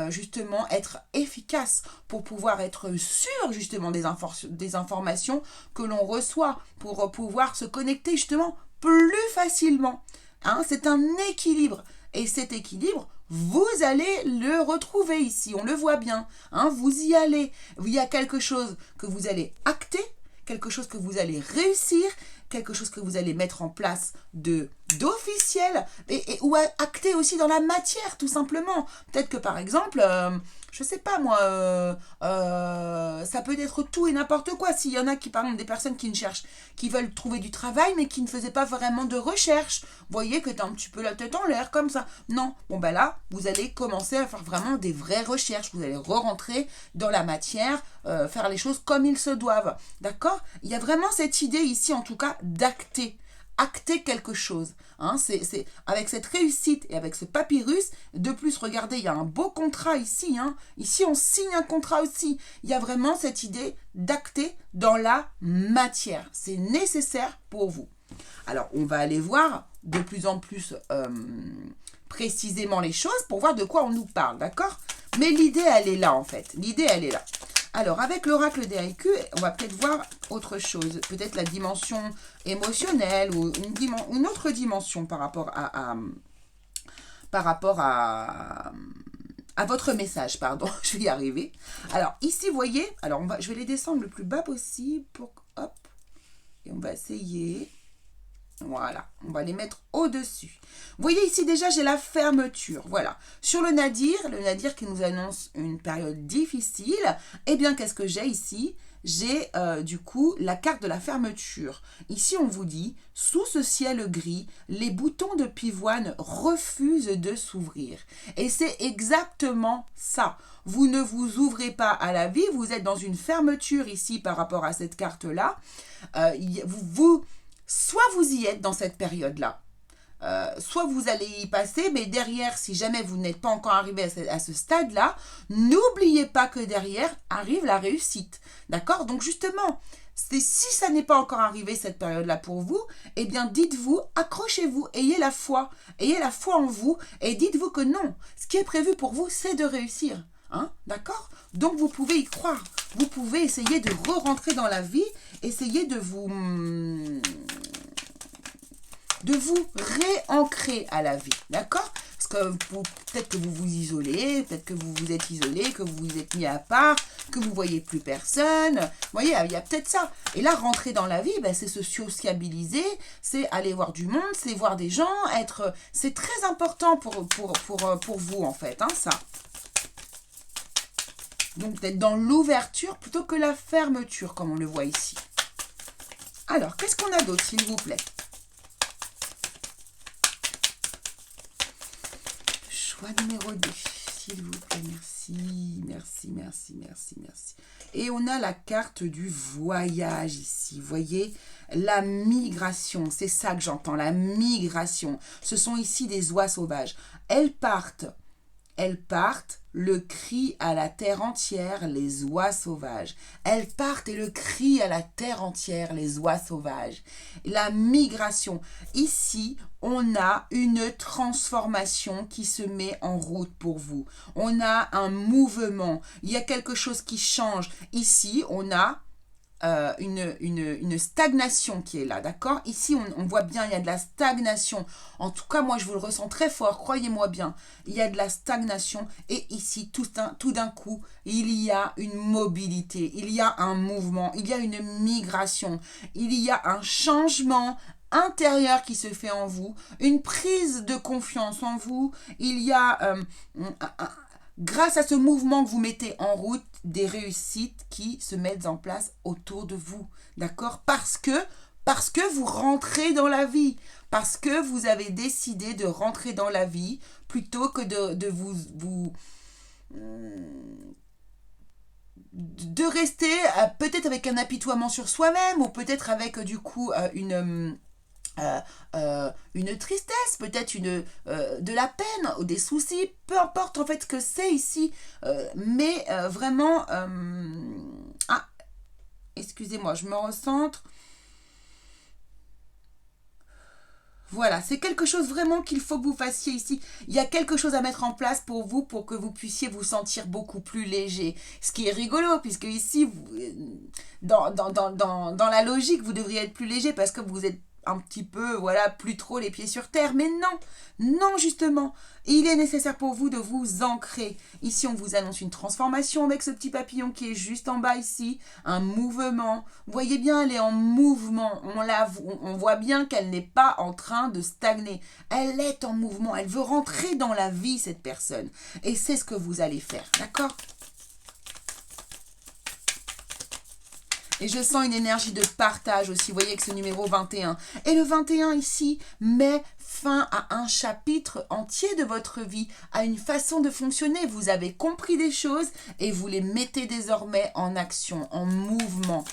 justement être efficace, pour pouvoir être sûr justement des informations que l'on reçoit, pour pouvoir se connecter justement plus facilement. Hein, c'est un équilibre. Et cet équilibre, vous allez le retrouver ici, on le voit bien. Hein, vous y allez. Il y a quelque chose que vous allez acter, quelque chose que vous allez réussir, quelque chose que vous allez mettre en place d'officiel ou acter aussi dans la matière, tout simplement. Peut-être que par exemple, je sais pas moi, ça peut être tout et n'importe quoi. S'il y en a qui, par exemple, des personnes qui veulent trouver du travail, mais qui ne faisaient pas vraiment de recherche, vous voyez que tu as un petit peu la tête en l'air, comme ça. Non, bon ben là, vous allez commencer à faire vraiment des vraies recherches. Vous allez re-rentrer dans la matière, faire les choses comme ils se doivent. D'accord? Il y a vraiment cette idée ici, en tout cas, d'acter quelque chose. Hein, c'est avec cette réussite et avec ce papyrus, de plus, regardez, il y a un beau contrat ici. Hein. Ici, on signe un contrat aussi. Il y a vraiment cette idée d'acter dans la matière. C'est nécessaire pour vous. Alors, on va aller voir de plus en plus précisément les choses pour voir de quoi on nous parle, d'accord? Mais l'idée, elle est là, en fait. L'idée, elle est là. Alors, avec l'oracle des haïkus, on va peut-être voir autre chose. Peut-être la dimension émotionnelle ou une autre dimension par rapport à votre message, pardon. Je vais y arriver. Alors, ici, vous voyez, alors je vais les descendre le plus bas possible pour... Hop. Et on va essayer... Voilà, on va les mettre au-dessus. Vous voyez ici déjà, j'ai la fermeture. Voilà. Sur le Nadir qui nous annonce une période difficile, eh bien, qu'est-ce que j'ai ici? J'ai du coup la carte de la fermeture. Ici, on vous dit, sous ce ciel gris, les boutons de pivoine refusent de s'ouvrir. Et c'est exactement ça. Vous ne vous ouvrez pas à la vie, vous êtes dans une fermeture ici par rapport à cette carte-là. Soit vous y êtes dans cette période-là, soit vous allez y passer, mais derrière, si jamais vous n'êtes pas encore arrivé à ce stade-là, n'oubliez pas que derrière arrive la réussite. D'accord? Donc justement, si ça n'est pas encore arrivé cette période-là pour vous, eh bien dites-vous, accrochez-vous, ayez la foi en vous, et dites-vous que non, ce qui est prévu pour vous, c'est de réussir. Hein? D'accord? Donc vous pouvez y croire. Vous pouvez essayer de re-rentrer dans la vie, essayer de vous réancrer à la vie. D'accord? Parce que peut-être que vous vous isolez, peut-être que vous vous êtes isolé, que vous vous êtes mis à part, que vous ne voyez plus personne. Vous voyez, il y a peut-être ça. Et là, rentrer dans la vie, c'est se sociabiliser, c'est aller voir du monde, c'est voir des gens, c'est très important pour vous, en fait, hein, ça. Donc, d'être dans l'ouverture plutôt que la fermeture, comme on le voit ici. Alors, qu'est-ce qu'on a d'autre, s'il vous plaît? Choix numéro 2, s'il vous plaît. Merci. Et on a la carte du voyage ici. Vous voyez, la migration. C'est ça que j'entends, la migration. Ce sont ici des oies sauvages. Elles partent le cri à la terre entière, les oies sauvages. Elles partent et le cri à la terre entière, les oies sauvages. La migration. Ici, on a une transformation qui se met en route pour vous. On a un mouvement. Il y a quelque chose qui change. Ici, on a une stagnation qui est là, d'accord? Ici, on voit bien, il y a de la stagnation. En tout cas, moi, je vous le ressens très fort, croyez-moi bien. Il y a de la stagnation et ici, tout d'un coup, il y a une mobilité, il y a un mouvement, il y a une migration, il y a un changement intérieur qui se fait en vous, une prise de confiance en vous. Il y a grâce à ce mouvement que vous mettez en route, des réussites qui se mettent en place autour de vous. D'accord? Parce que vous rentrez dans la vie. Parce que vous avez décidé de rentrer dans la vie plutôt que de de rester peut-être avec un apitoiement sur soi-même ou peut-être avec du coup une tristesse, peut-être de la peine ou des soucis, peu importe en fait ce que c'est ici, mais vraiment, excusez-moi, je me recentre. Voilà, c'est quelque chose vraiment qu'il faut que vous fassiez ici. Il y a quelque chose à mettre en place pour vous, pour que vous puissiez vous sentir beaucoup plus léger. Ce qui est rigolo, puisque ici, dans la logique, vous devriez être plus léger parce que vous êtes un petit peu, voilà, plus trop les pieds sur terre. Mais non, justement, il est nécessaire pour vous de vous ancrer. Ici, on vous annonce une transformation avec ce petit papillon qui est juste en bas ici, un mouvement. Vous voyez bien, elle est en mouvement. On voit bien qu'elle n'est pas en train de stagner. Elle est en mouvement. Elle veut rentrer dans la vie, cette personne. Et c'est ce que vous allez faire, d'accord ? Et je sens une énergie de partage aussi, vous voyez, avec ce numéro 21. Et le 21 ici met fin à un chapitre entier de votre vie, à une façon de fonctionner. Vous avez compris des choses et vous les mettez désormais en action, en mouvement.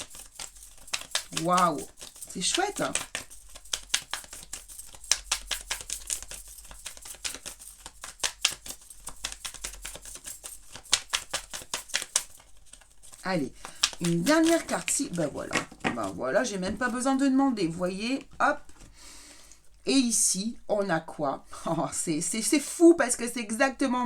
Waouh, c'est chouette, hein? Allez, une dernière carte ici. Ben voilà, j'ai même pas besoin de demander. Vous voyez, hop. Et ici, on a quoi? Oh, c'est fou parce que c'est exactement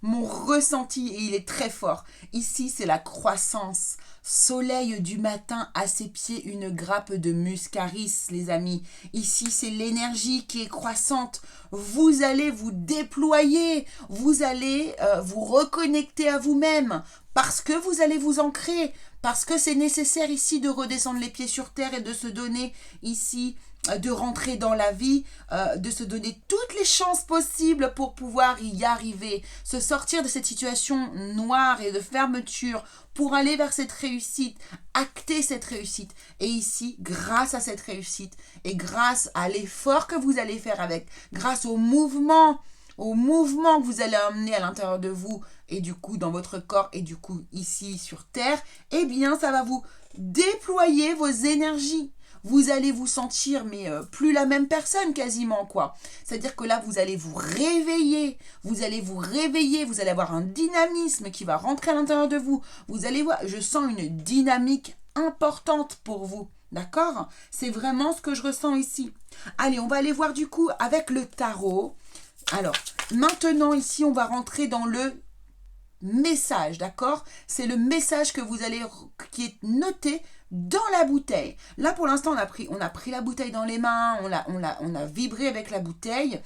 mon ressenti et il est très fort. Ici, c'est la croissance. Soleil du matin, à ses pieds, une grappe de muscaris, les amis. Ici, c'est l'énergie qui est croissante. Vous allez vous déployer. Vous allez vous reconnecter à vous-même parce que vous allez vous ancrer. Parce que c'est nécessaire ici de redescendre les pieds sur terre et de se donner ici de rentrer dans la vie, de se donner toutes les chances possibles pour pouvoir y arriver, se sortir de cette situation noire et de fermeture pour aller vers cette réussite, acter cette réussite. Et ici, grâce à cette réussite et grâce à l'effort que vous allez faire avec, grâce au mouvement que vous allez amener à l'intérieur de vous et du coup dans votre corps et du coup ici sur terre, eh bien ça va vous déployer vos énergies. Vous allez vous sentir plus la même personne quasiment quoi. C'est-à-dire que là vous allez vous réveiller, vous allez avoir un dynamisme qui va rentrer à l'intérieur de vous. Vous allez voir, je sens une dynamique importante pour vous. D'accord? C'est vraiment ce que je ressens ici. Allez, on va aller voir du coup avec le tarot. Alors, maintenant ici, on va rentrer dans le message, d'accord? C'est le message qui est noté dans la bouteille. Là, pour l'instant, on a pris la bouteille dans les mains, on a vibré avec la bouteille.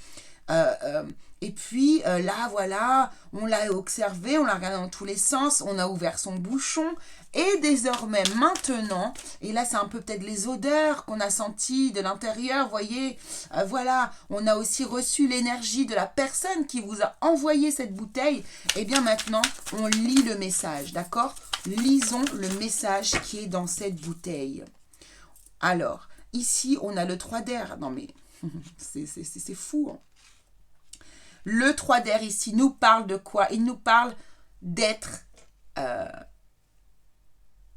Et puis là, voilà, on l'a observé, on l'a regardé dans tous les sens, on a ouvert son bouchon. Et désormais, maintenant, et là, c'est un peu peut-être les odeurs qu'on a senties de l'intérieur, voyez, voilà, on a aussi reçu l'énergie de la personne qui vous a envoyé cette bouteille. Et bien maintenant, on lit le message, d'accord? Lisons le message qui est dans cette bouteille. Alors, ici, on a le 3 d'air. Non mais, c'est fou, hein. Le 3 d'air ici nous parle de quoi? Il nous parle d'être...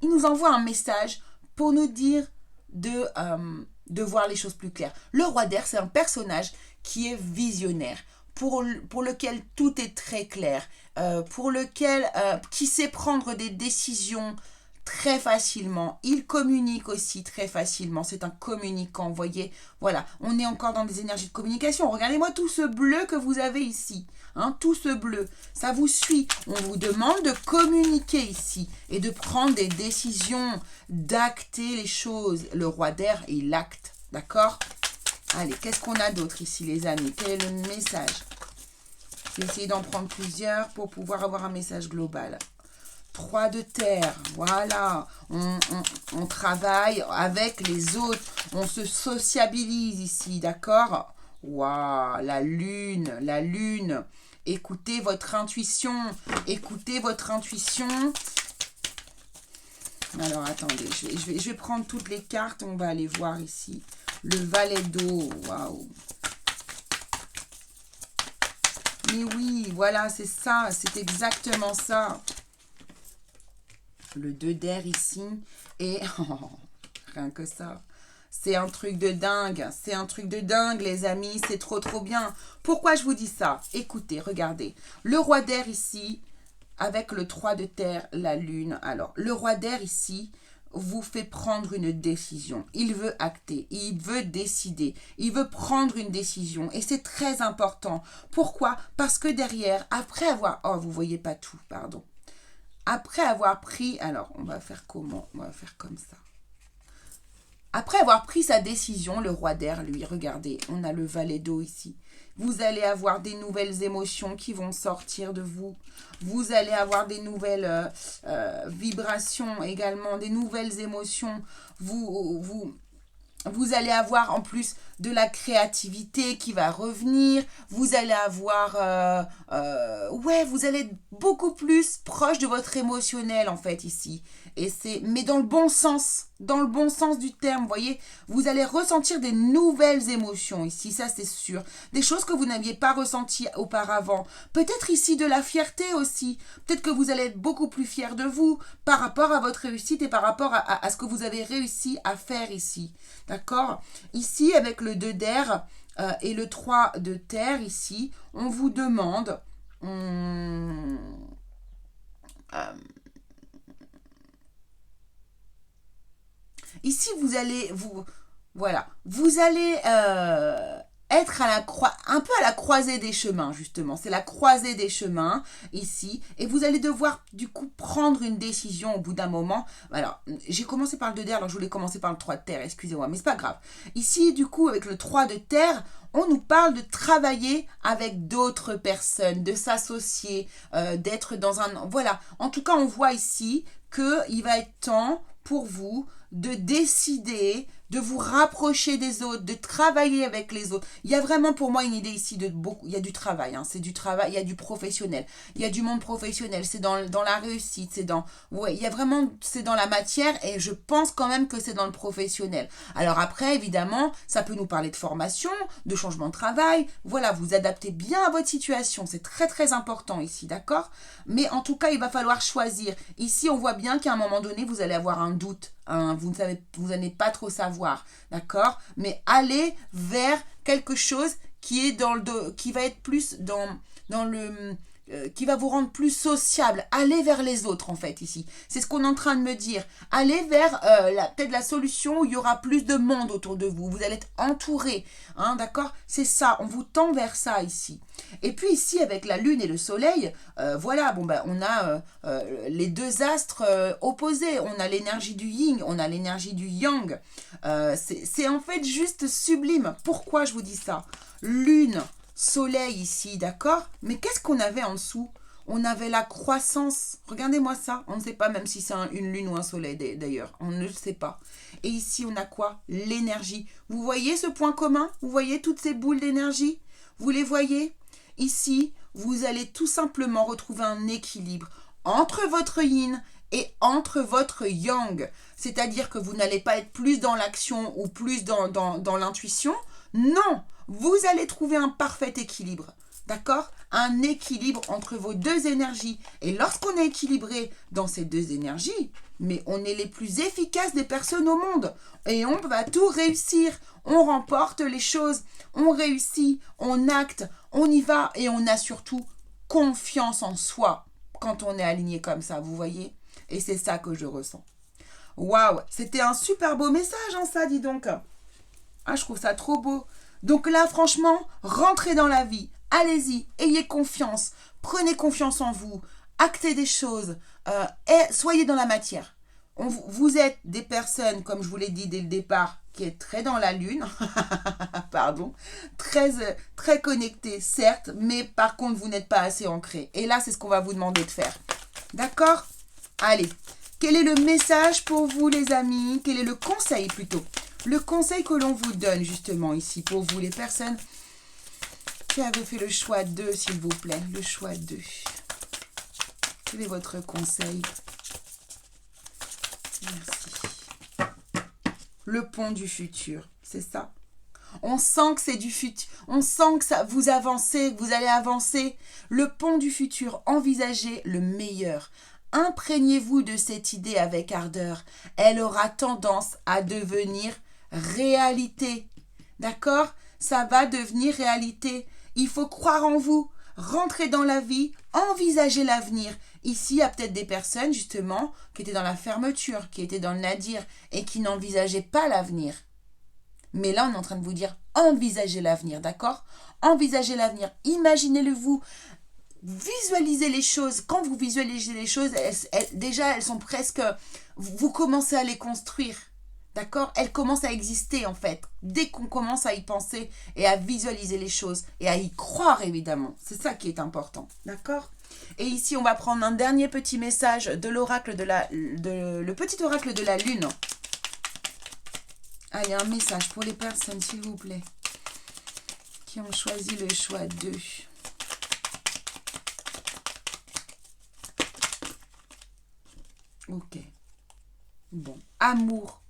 il nous envoie un message pour nous dire de voir les choses plus claires. Le roi d'air, c'est un personnage qui est visionnaire. pour lequel tout est très clair, pour lequel, qui sait prendre des décisions très facilement. Il communique aussi très facilement. C'est un communicant, vous voyez. Voilà, on est encore dans des énergies de communication. Regardez-moi tout ce bleu que vous avez ici. Hein, tout ce bleu, ça vous suit. On vous demande de communiquer ici et de prendre des décisions, d'acter les choses. Le roi d'air, il acte, d'accord? Allez, qu'est-ce qu'on a d'autre ici, les amis? Quel est le message? Je vais essayer d'en prendre plusieurs pour pouvoir avoir un message global. 3 de terre, voilà, on travaille avec les autres, on se sociabilise ici, d'accord? Waouh, la lune, écoutez votre intuition, Alors, attendez, je vais prendre toutes les cartes, on va aller voir ici. Le valet d'eau, waouh. Mais oui, voilà, c'est ça, c'est exactement ça. Le 2 d'air ici, et rien que ça, c'est un truc de dingue, les amis, c'est trop bien. Pourquoi je vous dis ça? Écoutez, regardez, le roi d'air ici, avec le 3 de terre, la lune, alors, le roi d'air ici vous fait prendre une décision, il veut acter, il veut décider, il veut prendre une décision, et c'est très important. Pourquoi? Parce que derrière, après avoir, oh, vous voyez pas tout, pardon. Après avoir pris, alors on va faire comment? On va faire comme ça. Après avoir pris sa décision, le roi d'air, lui, regardez, on a le valet d'eau ici. Vous allez avoir des nouvelles émotions qui vont sortir de vous. Vous allez avoir des nouvelles vibrations également, des nouvelles émotions. Vous allez avoir en plus de la créativité qui va revenir. Vous allez avoir... vous allez être beaucoup plus proche de votre émotionnel en fait ici. Et mais dans le bon sens du terme, vous voyez. Vous allez ressentir des nouvelles émotions ici, ça c'est sûr. Des choses que vous n'aviez pas ressenties auparavant. Peut-être ici de la fierté aussi. Peut-être que vous allez être beaucoup plus fier de vous par rapport à votre réussite et par rapport à ce que vous avez réussi à faire ici. D'accord? Ici, avec le 2 d'air et le 3 de terre, ici, on vous demande... ici, vous allez... vous allez être un peu à la croisée des chemins, justement. C'est la croisée des chemins, ici. Et vous allez devoir, du coup, prendre une décision au bout d'un moment. Alors, j'ai commencé par le 2 d'air, alors je voulais commencer par le 3 de terre, excusez-moi, mais c'est pas grave. Ici, du coup, avec le 3 de terre, on nous parle de travailler avec d'autres personnes, de s'associer, d'être dans un... Voilà. En tout cas, on voit ici qu'il va être temps pour vous de décider, de vous rapprocher des autres, de travailler avec les autres. Il y a vraiment pour moi une idée ici de beaucoup, il y a du travail, c'est du travail, il y a du professionnel, il y a du monde professionnel, c'est dans la réussite, il y a vraiment, c'est dans la matière et je pense quand même que c'est dans le professionnel. Alors après, évidemment, ça peut nous parler de formation, de changement de travail, voilà, vous adaptez bien à votre situation, c'est très important ici, d'accord? Mais en tout cas, il va falloir choisir. Ici, on voit bien qu'à un moment donné, vous allez avoir un doute. Vous n'allez pas trop savoir, d'accord? Mais allez vers quelque chose qui est qui va être plus dans le qui va vous rendre plus sociable. Allez vers les autres en fait ici. C'est ce qu'on est en train de me dire. Allez vers peut-être la solution où il y aura plus de monde autour de vous. Vous allez être entouré, d'accord? C'est ça. On vous tend vers ça ici. Et puis ici avec la lune et le soleil, voilà. On a les deux astres opposés. On a l'énergie du yin, on a l'énergie du yang. C'est en fait juste sublime. Pourquoi je vous dis ça? Lune, soleil ici, d'accord? Mais qu'est-ce qu'on avait en dessous? On avait la croissance. Regardez-moi ça. On ne sait pas même si c'est une lune ou un soleil d'ailleurs. On ne le sait pas. Et ici, on a quoi? L'énergie. Vous voyez ce point commun? Vous voyez toutes ces boules d'énergie? Vous les voyez? Ici, vous allez tout simplement retrouver un équilibre entre votre yin et entre votre yang. C'est-à-dire que vous n'allez pas être plus dans l'action ou plus dans l'intuition. Non, vous allez trouver un parfait équilibre. D'accord? Un équilibre entre vos deux énergies. Et lorsqu'on est équilibré dans ces deux énergies, mais on est les plus efficaces des personnes au monde. Et on va tout réussir. On remporte les choses. On réussit. On acte. On y va et on a surtout confiance en soi quand on est aligné comme ça, vous voyez? Et c'est ça que je ressens. Waouh, c'était un super beau message, hein, ça, dis donc. Ah, je trouve ça trop beau. Donc là, franchement, rentrez dans la vie. Allez-y, ayez confiance. Prenez confiance en vous. Actez des choses. Et soyez dans la matière. Vous êtes des personnes, comme je vous l'ai dit dès le départ, qui est très dans la lune, pardon, très connectées, certes, mais par contre, vous n'êtes pas assez ancré. Et là, c'est ce qu'on va vous demander de faire. D'accord? Allez, quel est le message pour vous, les amis? Quel est le conseil, plutôt? Le conseil que l'on vous donne, justement, ici, pour vous, les personnes qui avaient fait le choix 2, s'il vous plaît. Le choix 2. Quel est votre conseil? Merci. Le pont du futur, c'est ça. On sent que c'est du futur. On sent que ça, vous avancez, que vous allez avancer. Le pont du futur, envisagez le meilleur. Imprégnez-vous de cette idée avec ardeur. Elle aura tendance à devenir réalité. D'accord? Ça va devenir réalité. Il faut croire en vous. Rentrez dans la vie. Envisagez l'avenir. Ici, il y a peut-être des personnes, justement, qui étaient dans la fermeture, qui étaient dans le nadir et qui n'envisageaient pas l'avenir. Mais là, on est en train de vous dire, envisagez l'avenir, d'accord? Envisagez l'avenir, imaginez-le vous, visualisez les choses. Quand vous visualisez les choses, déjà, elles sont presque... Vous commencez à les construire, d'accord? Elles commencent à exister, en fait. Dès qu'on commence à y penser et à visualiser les choses et à y croire, évidemment. C'est ça qui est important, d'accord? Et ici, on va prendre un dernier petit message de l'oracle le petit oracle de la lune. Allez, un message pour les personnes, s'il vous plaît, qui ont choisi le choix 2. Ok. Bon. Amour.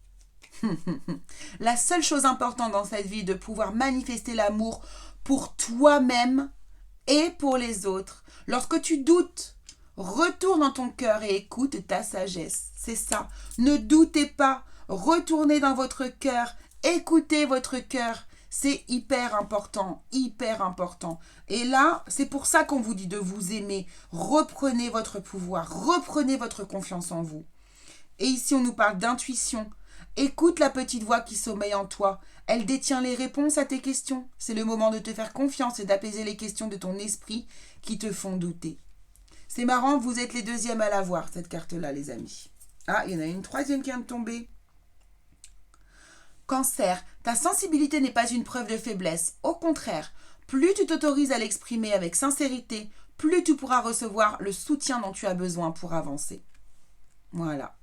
La seule chose importante dans cette vie, de pouvoir manifester l'amour pour toi-même et pour les autres. Lorsque tu doutes, retourne dans ton cœur et écoute ta sagesse. C'est ça. Ne doutez pas. Retournez dans votre cœur. Écoutez votre cœur. C'est hyper important. Hyper important. Et là, c'est pour ça qu'on vous dit de vous aimer. Reprenez votre pouvoir. Reprenez votre confiance en vous. Et ici, on nous parle d'intuition. Écoute la petite voix qui sommeille en toi. Elle détient les réponses à tes questions. C'est le moment de te faire confiance et d'apaiser les questions de ton esprit qui te font douter. C'est marrant, vous êtes les deuxièmes à la voir, cette carte-là, les amis. Ah, il y en a une troisième qui vient de tomber. Cancer, ta sensibilité n'est pas une preuve de faiblesse. Au contraire, plus tu t'autorises à l'exprimer avec sincérité, plus tu pourras recevoir le soutien dont tu as besoin pour avancer. Voilà.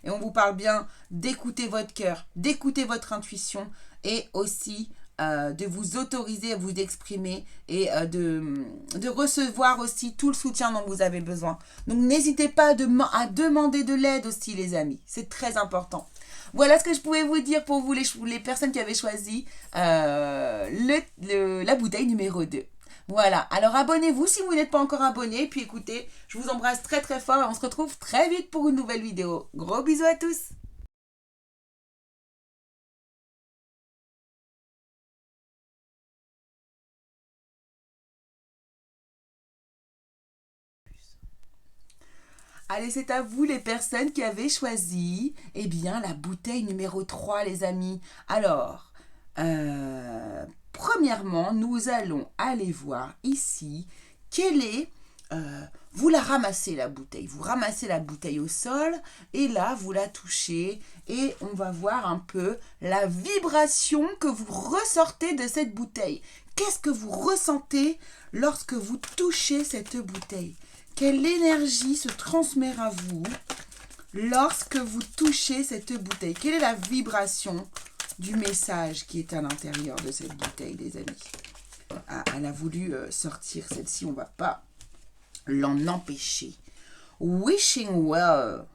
Et on vous parle bien d'écouter votre cœur, d'écouter votre intuition et aussi de vous autoriser à vous exprimer et de recevoir aussi tout le soutien dont vous avez besoin. Donc n'hésitez pas à demander de l'aide aussi, les amis. C'est très important. Voilà ce que je pouvais vous dire pour vous, les personnes qui avaient choisi la bouteille numéro 2. Voilà, alors abonnez-vous si vous n'êtes pas encore abonné. Puis écoutez, je vous embrasse très très fort et on se retrouve très vite pour une nouvelle vidéo. Gros bisous à tous! Allez, c'est à vous les personnes qui avez choisi, eh bien, la bouteille numéro 3, les amis. Alors, premièrement, nous allons aller voir ici quelle est... vous la ramassez la bouteille, vous ramassez la bouteille au sol et là vous la touchez et on va voir un peu la vibration que vous ressortez de cette bouteille. Qu'est-ce que vous ressentez lorsque vous touchez cette bouteille? Quelle énergie se transmet à vous lorsque vous touchez cette bouteille? Quelle est la vibration du message qui est à l'intérieur de cette bouteille, les amis? Ah, elle a voulu sortir celle-ci, on ne va pas l'en empêcher. Wishing well.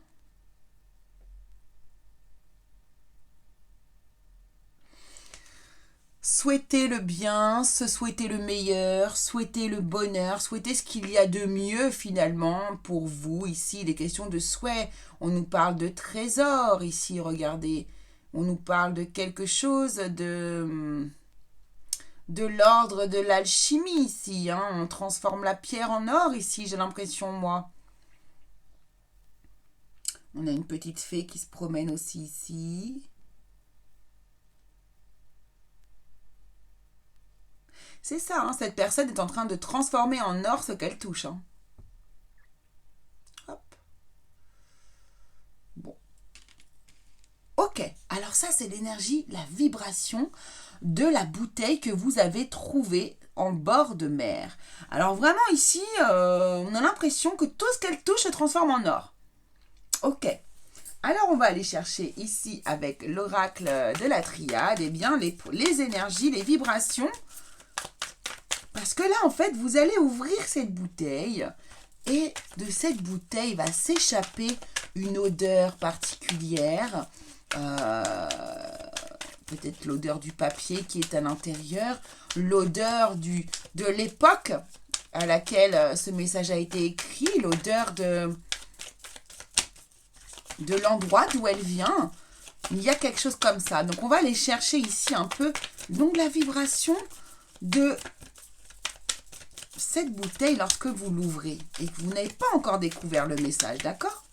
Souhaitez le bien, se souhaiter le meilleur, souhaiter le bonheur, souhaiter ce qu'il y a de mieux finalement pour vous. Ici, il est question de souhait. On nous parle de trésor ici, regardez. On nous parle de quelque chose de l'ordre de l'alchimie ici. Hein. On transforme la pierre en or ici, j'ai l'impression, moi. On a une petite fée qui se promène aussi ici. C'est ça, hein, cette personne est en train de transformer en or ce qu'elle touche. Hein. Hop. Bon. Ok, alors ça c'est l'énergie, la vibration de la bouteille que vous avez trouvée en bord de mer. Alors vraiment ici, on a l'impression que tout ce qu'elle touche se transforme en or. Ok, alors on va aller chercher ici avec l'oracle de la triade, eh bien les énergies, les vibrations. Parce que là en fait, vous allez ouvrir cette bouteille et de cette bouteille va s'échapper une odeur particulière. Peut-être l'odeur du papier qui est à l'intérieur, l'odeur de l'époque à laquelle ce message a été écrit, l'odeur de l'endroit d'où elle vient. Il y a quelque chose comme ça. Donc on va aller chercher ici un peu donc la vibration de cette bouteille lorsque vous l'ouvrez et que vous n'avez pas encore découvert le message, d'accord?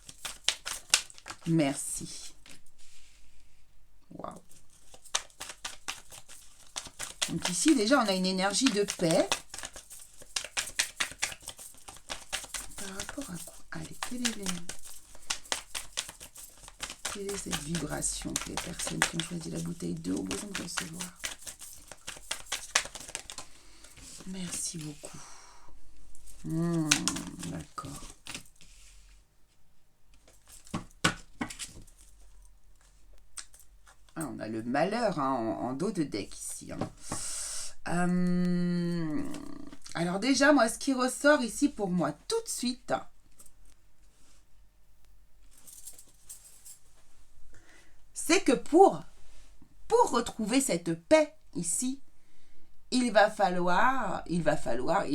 Merci. Waouh. Donc ici, déjà, on a une énergie de paix. Par rapport à quoi? Allez, quelle est cette vibration que les personnes qui ont choisi la bouteille d'eau ont besoin de recevoir? Merci beaucoup. D'accord. Ah, on a le malheur hein, en dos de deck ici. Hein. Alors déjà, moi, ce qui ressort ici pour moi tout de suite, c'est que pour retrouver cette paix ici, il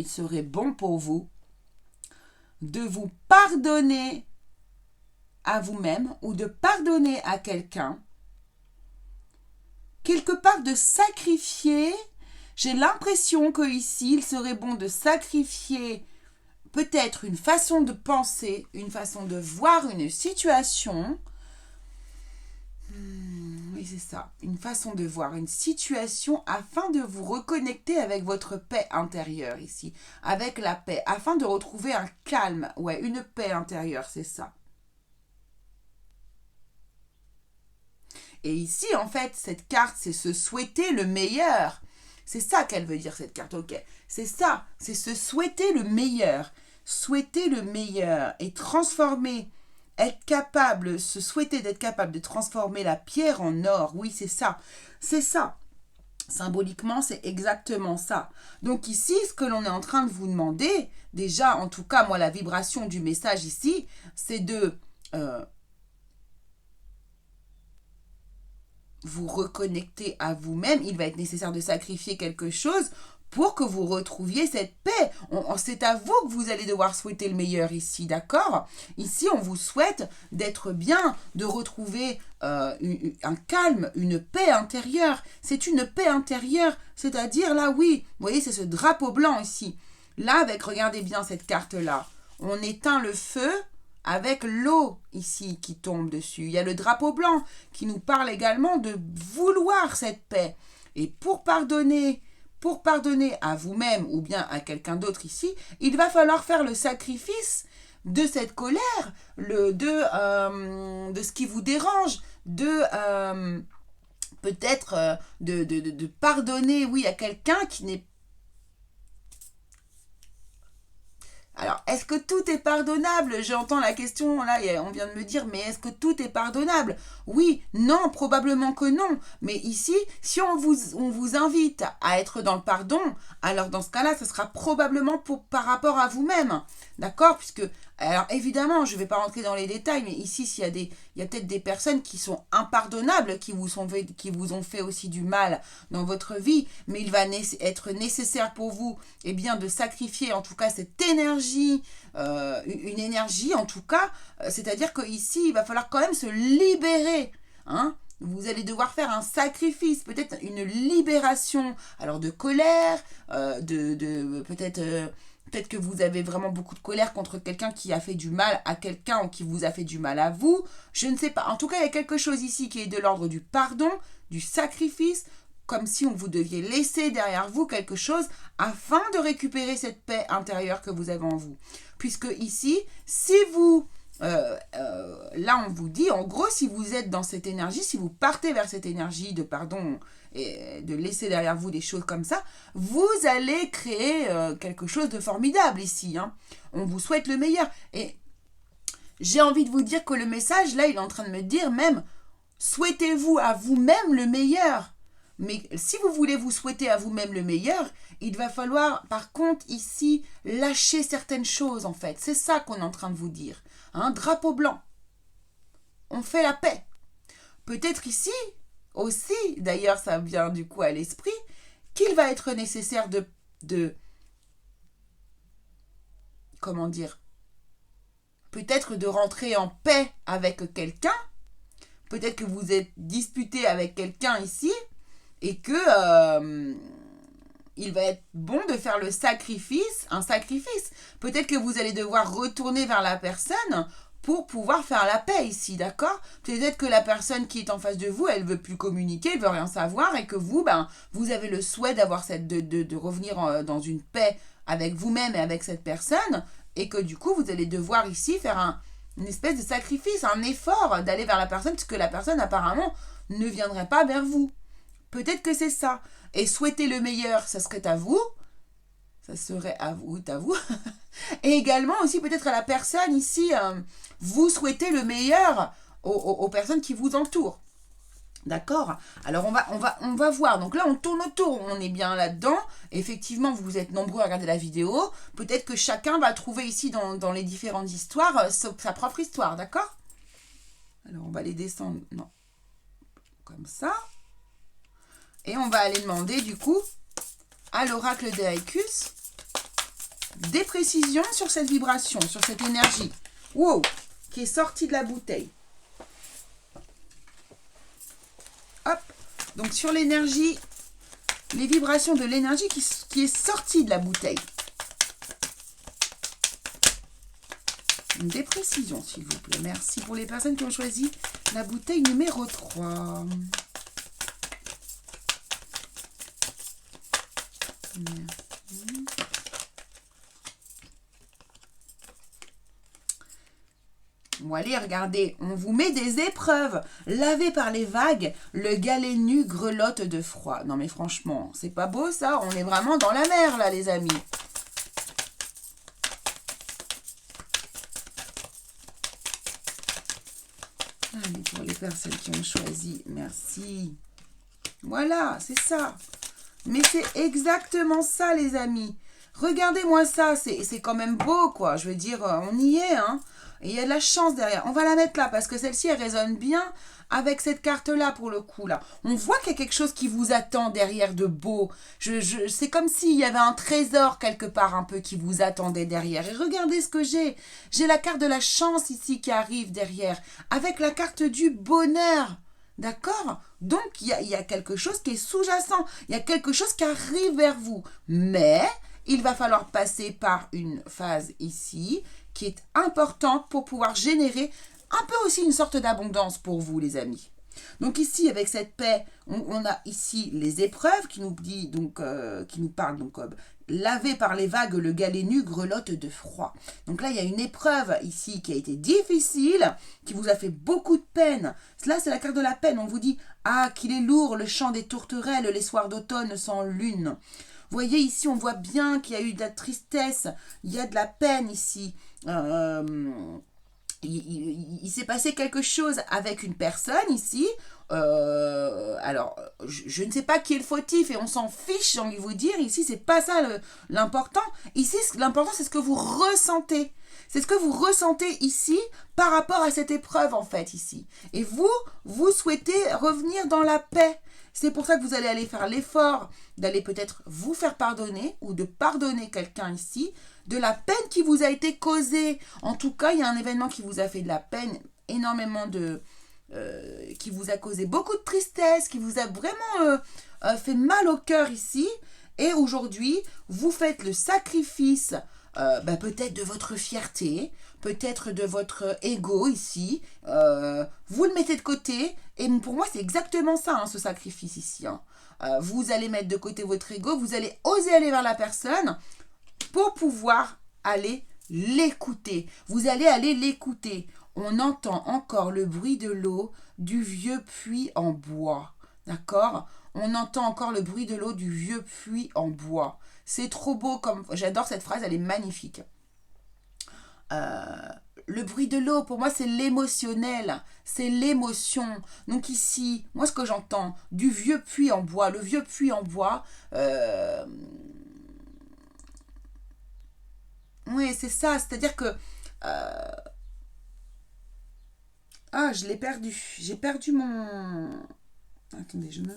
serait bon pour vous de vous pardonner à vous-même ou de pardonner à quelqu'un, quelque part de sacrifier. J'ai l'impression que ici, il serait bon de sacrifier peut-être une façon de penser, une façon de voir une situation. Oui, c'est ça. Une façon de voir une situation afin de vous reconnecter avec votre paix intérieure ici. Avec la paix, afin de retrouver un calme. Ouais, une paix intérieure, c'est ça. Et ici, en fait, cette carte, c'est se souhaiter le meilleur. C'est ça qu'elle veut dire, cette carte, ok. C'est ça, c'est se souhaiter le meilleur. Souhaiter le meilleur et transformer, être capable, se souhaiter d'être capable de transformer la pierre en or. Oui, c'est ça. C'est ça. Symboliquement, c'est exactement ça. Donc ici, ce que l'on est en train de vous demander, déjà, en tout cas, moi, la vibration du message ici, c'est de vous reconnecter à vous-même. Il va être nécessaire de sacrifier quelque chose pour que vous retrouviez cette paix. C'est à vous que vous allez devoir souhaiter le meilleur ici, d'accord? Ici, on vous souhaite d'être bien, de retrouver un calme, une paix intérieure. C'est une paix intérieure, c'est-à-dire là, oui, vous voyez, c'est ce drapeau blanc ici. Là, avec, regardez bien cette carte-là, on éteint le feu avec l'eau ici qui tombe dessus. Il y a le drapeau blanc qui nous parle également de vouloir cette paix. Et pour pardonner à vous-même ou bien à quelqu'un d'autre ici, il va falloir faire le sacrifice de cette colère, de ce qui vous dérange, peut-être de pardonner, oui, à quelqu'un qui n'est. Alors, est-ce que tout est pardonnable? J'entends la question, là, on vient de me dire, mais est-ce que tout est pardonnable? Oui, non, probablement que non. Mais ici, si on vous invite à être dans le pardon, alors dans ce cas-là, ce sera probablement par rapport à vous-même. D'accord? Puisque, alors évidemment, je ne vais pas rentrer dans les détails, mais ici, il y a peut-être des personnes qui sont impardonnables, qui vous ont fait aussi du mal dans votre vie, mais il va être nécessaire pour vous, eh bien, de sacrifier en tout cas cette énergie, une énergie en tout cas, c'est-à-dire qu'ici, il va falloir quand même se libérer, hein, Vous allez devoir faire un sacrifice, peut-être une libération, alors de colère, peut-être que vous avez vraiment beaucoup de colère contre quelqu'un qui a fait du mal à quelqu'un ou qui vous a fait du mal à vous. Je ne sais pas. En tout cas, il y a quelque chose ici qui est de l'ordre du pardon, du sacrifice, comme si vous deviez laisser derrière vous quelque chose afin de récupérer cette paix intérieure que vous avez en vous. Puisque ici, si vous... là, on vous dit, en gros, si vous êtes dans cette énergie, si vous partez vers cette énergie de pardon et de laisser derrière vous des choses comme ça, vous allez créer quelque chose de formidable ici. Hein. On vous souhaite le meilleur. Et j'ai envie de vous dire que le message, là, il est en train de me dire même, souhaitez-vous à vous-même le meilleur. Mais si vous voulez vous souhaiter à vous-même le meilleur, il va falloir, par contre, ici, lâcher certaines choses, en fait. C'est ça qu'on est en train de vous dire. Un drapeau blanc. On fait la paix. Peut-être ici, aussi, d'ailleurs, ça vient du coup à l'esprit, qu'il va être nécessaire de comment dire, peut-être de rentrer en paix avec quelqu'un. Peut-être que vous êtes disputé avec quelqu'un ici, et que il va être bon de faire le sacrifice, un sacrifice. Peut-être que vous allez devoir retourner vers la personne pour pouvoir faire la paix ici, d'accord? Peut-être que la personne qui est en face de vous, elle veut plus communiquer, elle veut rien savoir, et que vous, vous avez le souhait d'avoir de revenir dans une paix avec vous-même et avec cette personne, et que du coup, vous allez devoir ici faire une espèce de sacrifice, un effort d'aller vers la personne, puisque la personne apparemment ne viendrait pas vers vous. Peut-être que c'est ça. Et souhaiter le meilleur, ça serait à vous. Ça serait à vous. Et également aussi peut-être à la personne ici, vous souhaitez le meilleur aux personnes qui vous entourent. D'accord? Alors on va voir. Donc là on tourne autour, on est bien là-dedans. Effectivement, vous êtes nombreux à regarder la vidéo. Peut-être que chacun va trouver ici dans les différentes histoires sa propre histoire, d'accord? Alors on va les descendre. Non. Comme ça. Et on va aller demander du coup à l'oracle d'Aicus des précisions sur cette vibration, sur cette énergie. Wow, qui est sortie de la bouteille. Hop, donc sur l'énergie, les vibrations de l'énergie qui est sortie de la bouteille. Des précisions s'il vous plaît. Merci pour les personnes qui ont choisi la bouteille numéro 3. Merci. Bon, allez, regardez, on vous met des épreuves. Lavé par les vagues, le galet nu grelotte de froid. Non mais franchement, c'est pas beau ça? On est vraiment dans la mer là, les amis. Allez, pour les personnes qui ont choisi, merci. Voilà, c'est ça. Mais c'est exactement ça, les amis. Regardez-moi ça, c'est quand même beau, quoi. Je veux dire, on y est, hein. Et il y a de la chance derrière. On va la mettre là, parce que celle-ci, elle résonne bien avec cette carte-là, pour le coup, là. On voit qu'il y a quelque chose qui vous attend derrière de beau. C'est comme s'il y avait un trésor quelque part, un peu, qui vous attendait derrière. Et regardez ce que j'ai. J'ai la carte de la chance, ici, qui arrive derrière, avec la carte du bonheur. D'accord? Donc, il y a quelque chose qui est sous-jacent. Il y a quelque chose qui arrive vers vous. Mais, il va falloir passer par une phase ici qui est importante pour pouvoir générer un peu aussi une sorte d'abondance pour vous, les amis. Donc ici, avec cette paix, on a ici les épreuves qui nous dit donc, qui nous parlent donc lavé par les vagues, le galet nu grelotte de froid. Donc là, il y a une épreuve ici qui a été difficile, qui vous a fait beaucoup de peine. Là, c'est la carte de la peine. On vous dit ah qu'il est lourd le chant des tourterelles, les soirs d'automne sans lune. Vous voyez ici, on voit bien qu'il y a eu de la tristesse, il y a de la peine ici. Il s'est passé quelque chose avec une personne ici. Alors, je ne sais pas qui est le fautif et on s'en fiche, j'ai envie de vous dire. Ici, c'est pas ça l'important. Ici, l'important, c'est ce que vous ressentez. C'est ce que vous ressentez ici par rapport à cette épreuve, en fait, ici. Et vous souhaitez revenir dans la paix. C'est pour ça que vous allez aller faire l'effort d'aller peut-être vous faire pardonner ou de pardonner quelqu'un ici de la peine qui vous a été causée. En tout cas, il y a un événement qui vous a fait de la peine, énormément de qui vous a causé beaucoup de tristesse, qui vous a vraiment fait mal au cœur ici. Et aujourd'hui, vous faites le sacrifice peut-être de votre fierté, peut-être de votre ego ici. Vous le mettez de côté. Et pour moi, c'est exactement ça, hein, ce sacrifice ici. Hein. Vous allez mettre de côté votre ego, vous allez oser aller vers la personne pour pouvoir aller l'écouter. Vous allez aller l'écouter. On entend encore le bruit de l'eau du vieux puits en bois. D'accord ? On entend encore le bruit de l'eau du vieux puits en bois. C'est trop beau comme... J'adore cette phrase, elle est magnifique. Le bruit de l'eau, pour moi, c'est l'émotionnel. C'est l'émotion. Donc ici, moi, ce que j'entends, du vieux puits en bois. Le vieux puits en bois... Oui, c'est ça. C'est-à-dire que... Ah, je l'ai perdu. J'ai perdu mon... Attendez, je me...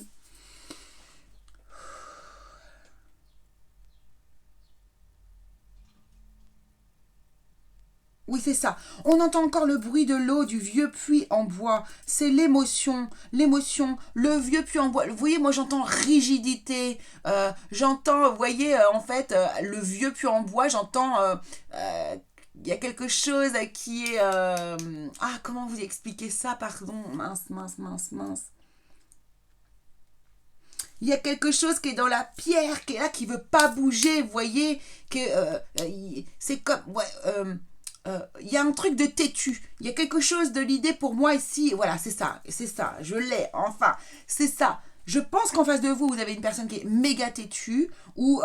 Oui, c'est ça. On entend encore le bruit de l'eau du vieux puits en bois. C'est l'émotion, le vieux puits en bois. Vous voyez, moi j'entends rigidité. J'entends, vous voyez, en fait, le vieux puits en bois, j'entends... il y a quelque chose qui est... Ah, comment vous expliquer ça, pardon. Mince. Il y a quelque chose qui est dans la pierre, qui est là, qui veut pas bouger, vous voyez, que c'est comme... Ouais, y a un truc de têtu. Il y a quelque chose de l'idée pour moi ici. Voilà, c'est ça. Je l'ai, enfin. C'est ça. Je pense qu'en face de vous, vous avez une personne qui est méga têtue ou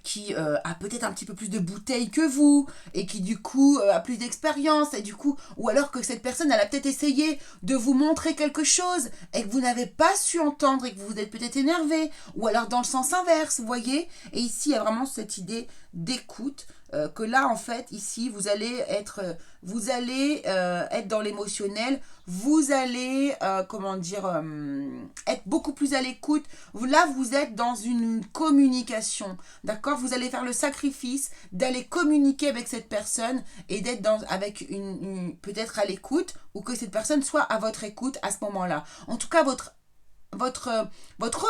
qui a peut-être un petit peu plus de bouteilles que vous et qui du coup a plus d'expérience et du coup, ou alors que cette personne elle a peut-être essayé de vous montrer quelque chose et que vous n'avez pas su entendre et que vous êtes peut-être énervé, ou alors dans le sens inverse, vous voyez. Et ici il y a vraiment cette idée d'écoute, que là en fait ici vous allez être dans l'émotionnel, vous allez être beaucoup plus à l'écoute. Là vous êtes dans une communication, d'accord, vous allez faire le sacrifice d'aller communiquer avec cette personne et d'être avec peut-être à l'écoute, ou que cette personne soit à votre écoute à ce moment-là. En tout cas, votre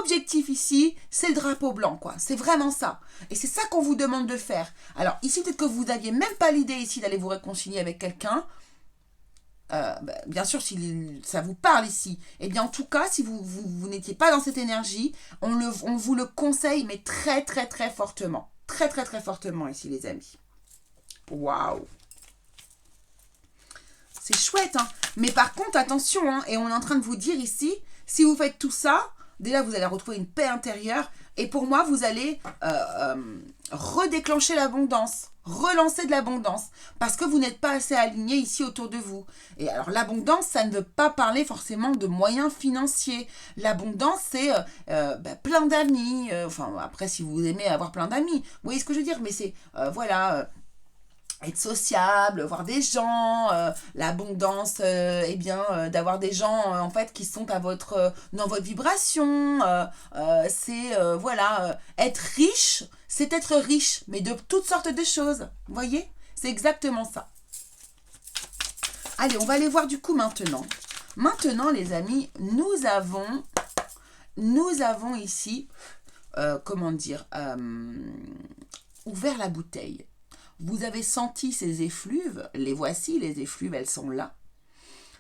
objectif ici, c'est le drapeau blanc, quoi. C'est vraiment ça. Et c'est ça qu'on vous demande de faire. Alors ici, peut-être que vous n'aviez même pas l'idée ici d'aller vous réconcilier avec quelqu'un. Bien sûr, si ça vous parle ici. Et bien en tout cas, si vous n'étiez pas dans cette énergie, on vous le conseille, mais très très très fortement. Très très très fortement ici, les amis. Waouh! C'est chouette, hein. Mais par contre, attention, hein, et on est en train de vous dire ici, si vous faites tout ça, déjà vous allez retrouver une paix intérieure. Et pour moi, vous allez redéclencher l'abondance, relancer de l'abondance, parce que vous n'êtes pas assez aligné ici autour de vous. Et alors l'abondance, ça ne veut pas parler forcément de moyens financiers. L'abondance, c'est plein d'amis. Enfin, après, si vous aimez avoir plein d'amis, vous voyez ce que je veux dire. Mais c'est, être sociable, voir des gens, l'abondance, d'avoir des gens en fait qui sont dans votre vibration, être riche, c'est être riche, mais de toutes sortes de choses, vous voyez, c'est exactement ça. Allez, on va aller voir du coup maintenant. Maintenant, les amis, nous avons ici, ouvert la bouteille. Vous avez senti ces effluves, les voici, les effluves, elles sont là.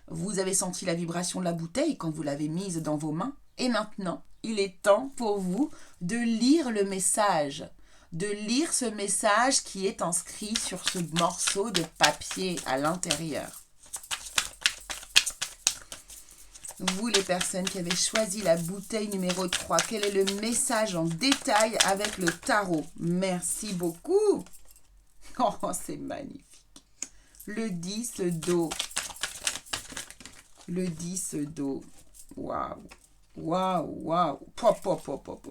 Vous avez senti la vibration de la bouteille quand vous l'avez mise dans vos mains. Et maintenant, il est temps pour vous de lire le message, de lire ce message qui est inscrit sur ce morceau de papier à l'intérieur. Vous, les personnes qui avez choisi la bouteille numéro 3, quel est le message en détail avec le tarot? Merci beaucoup. Oh, c'est magnifique. Le 10 d'eau. Le 10 d'eau. Waouh. Waouh. Pop.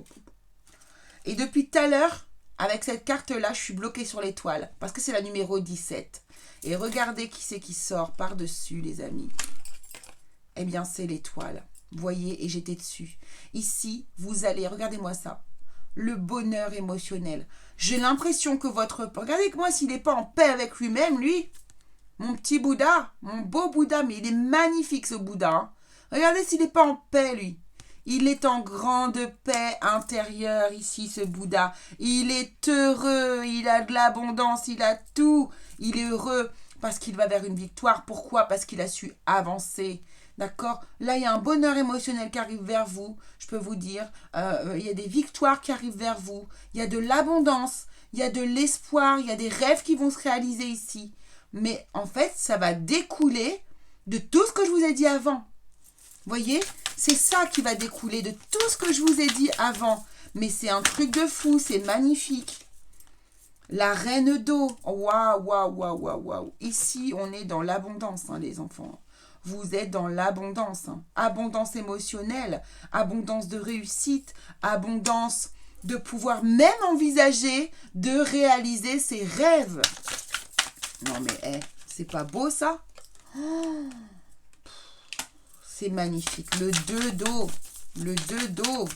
Et depuis tout à l'heure, avec cette carte-là, je suis bloquée sur l'étoile. Parce que c'est la numéro 17. Et regardez qui c'est qui sort par-dessus, les amis. Eh bien, c'est l'étoile. Vous voyez, et j'étais dessus. Ici, vous allez, regardez-moi ça. Le bonheur émotionnel. J'ai l'impression que regardez-moi s'il n'est pas en paix avec lui-même, lui. Mon petit Bouddha, mon beau Bouddha, mais il est magnifique ce Bouddha. Hein. Regardez s'il n'est pas en paix, lui. Il est en grande paix intérieure ici, ce Bouddha. Il est heureux, il a de l'abondance, il a tout. Il est heureux parce qu'il va vers une victoire. Pourquoi? Parce qu'il a su avancer. D'accord? Là, il y a un bonheur émotionnel qui arrive vers vous, je peux vous dire. Il y a des victoires qui arrivent vers vous. Il y a de l'abondance, il y a de l'espoir, il y a des rêves qui vont se réaliser ici. Mais en fait, ça va découler de tout ce que je vous ai dit avant. Voyez? C'est ça qui va découler de tout ce que je vous ai dit avant. Mais c'est un truc de fou, c'est magnifique. La reine d'eau. Waouh, waouh, waouh, waouh, waouh. Ici, on est dans l'abondance, hein, les enfants. Vous êtes dans l'abondance. Hein. Abondance émotionnelle, abondance de réussite, abondance de pouvoir même envisager de réaliser ses rêves. Non mais, c'est pas beau ça? Oh, c'est magnifique. Le 2 d'eau. Le 2 d'eau.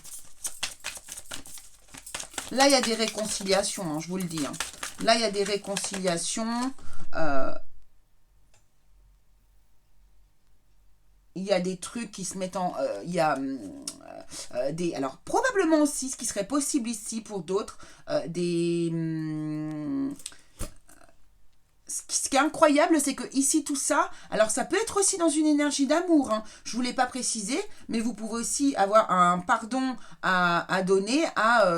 Là, il y a des réconciliations, hein, je vous le dis. Hein. Là, il y a des réconciliations. Il y a des trucs qui se mettent en... il y a des... Alors, probablement aussi, ce qui serait possible ici pour d'autres, des... ce qui est incroyable, c'est que ici, tout ça, alors ça peut être aussi dans une énergie d'amour, hein. Je ne vous l'ai pas précisé, mais vous pouvez aussi avoir un pardon à donner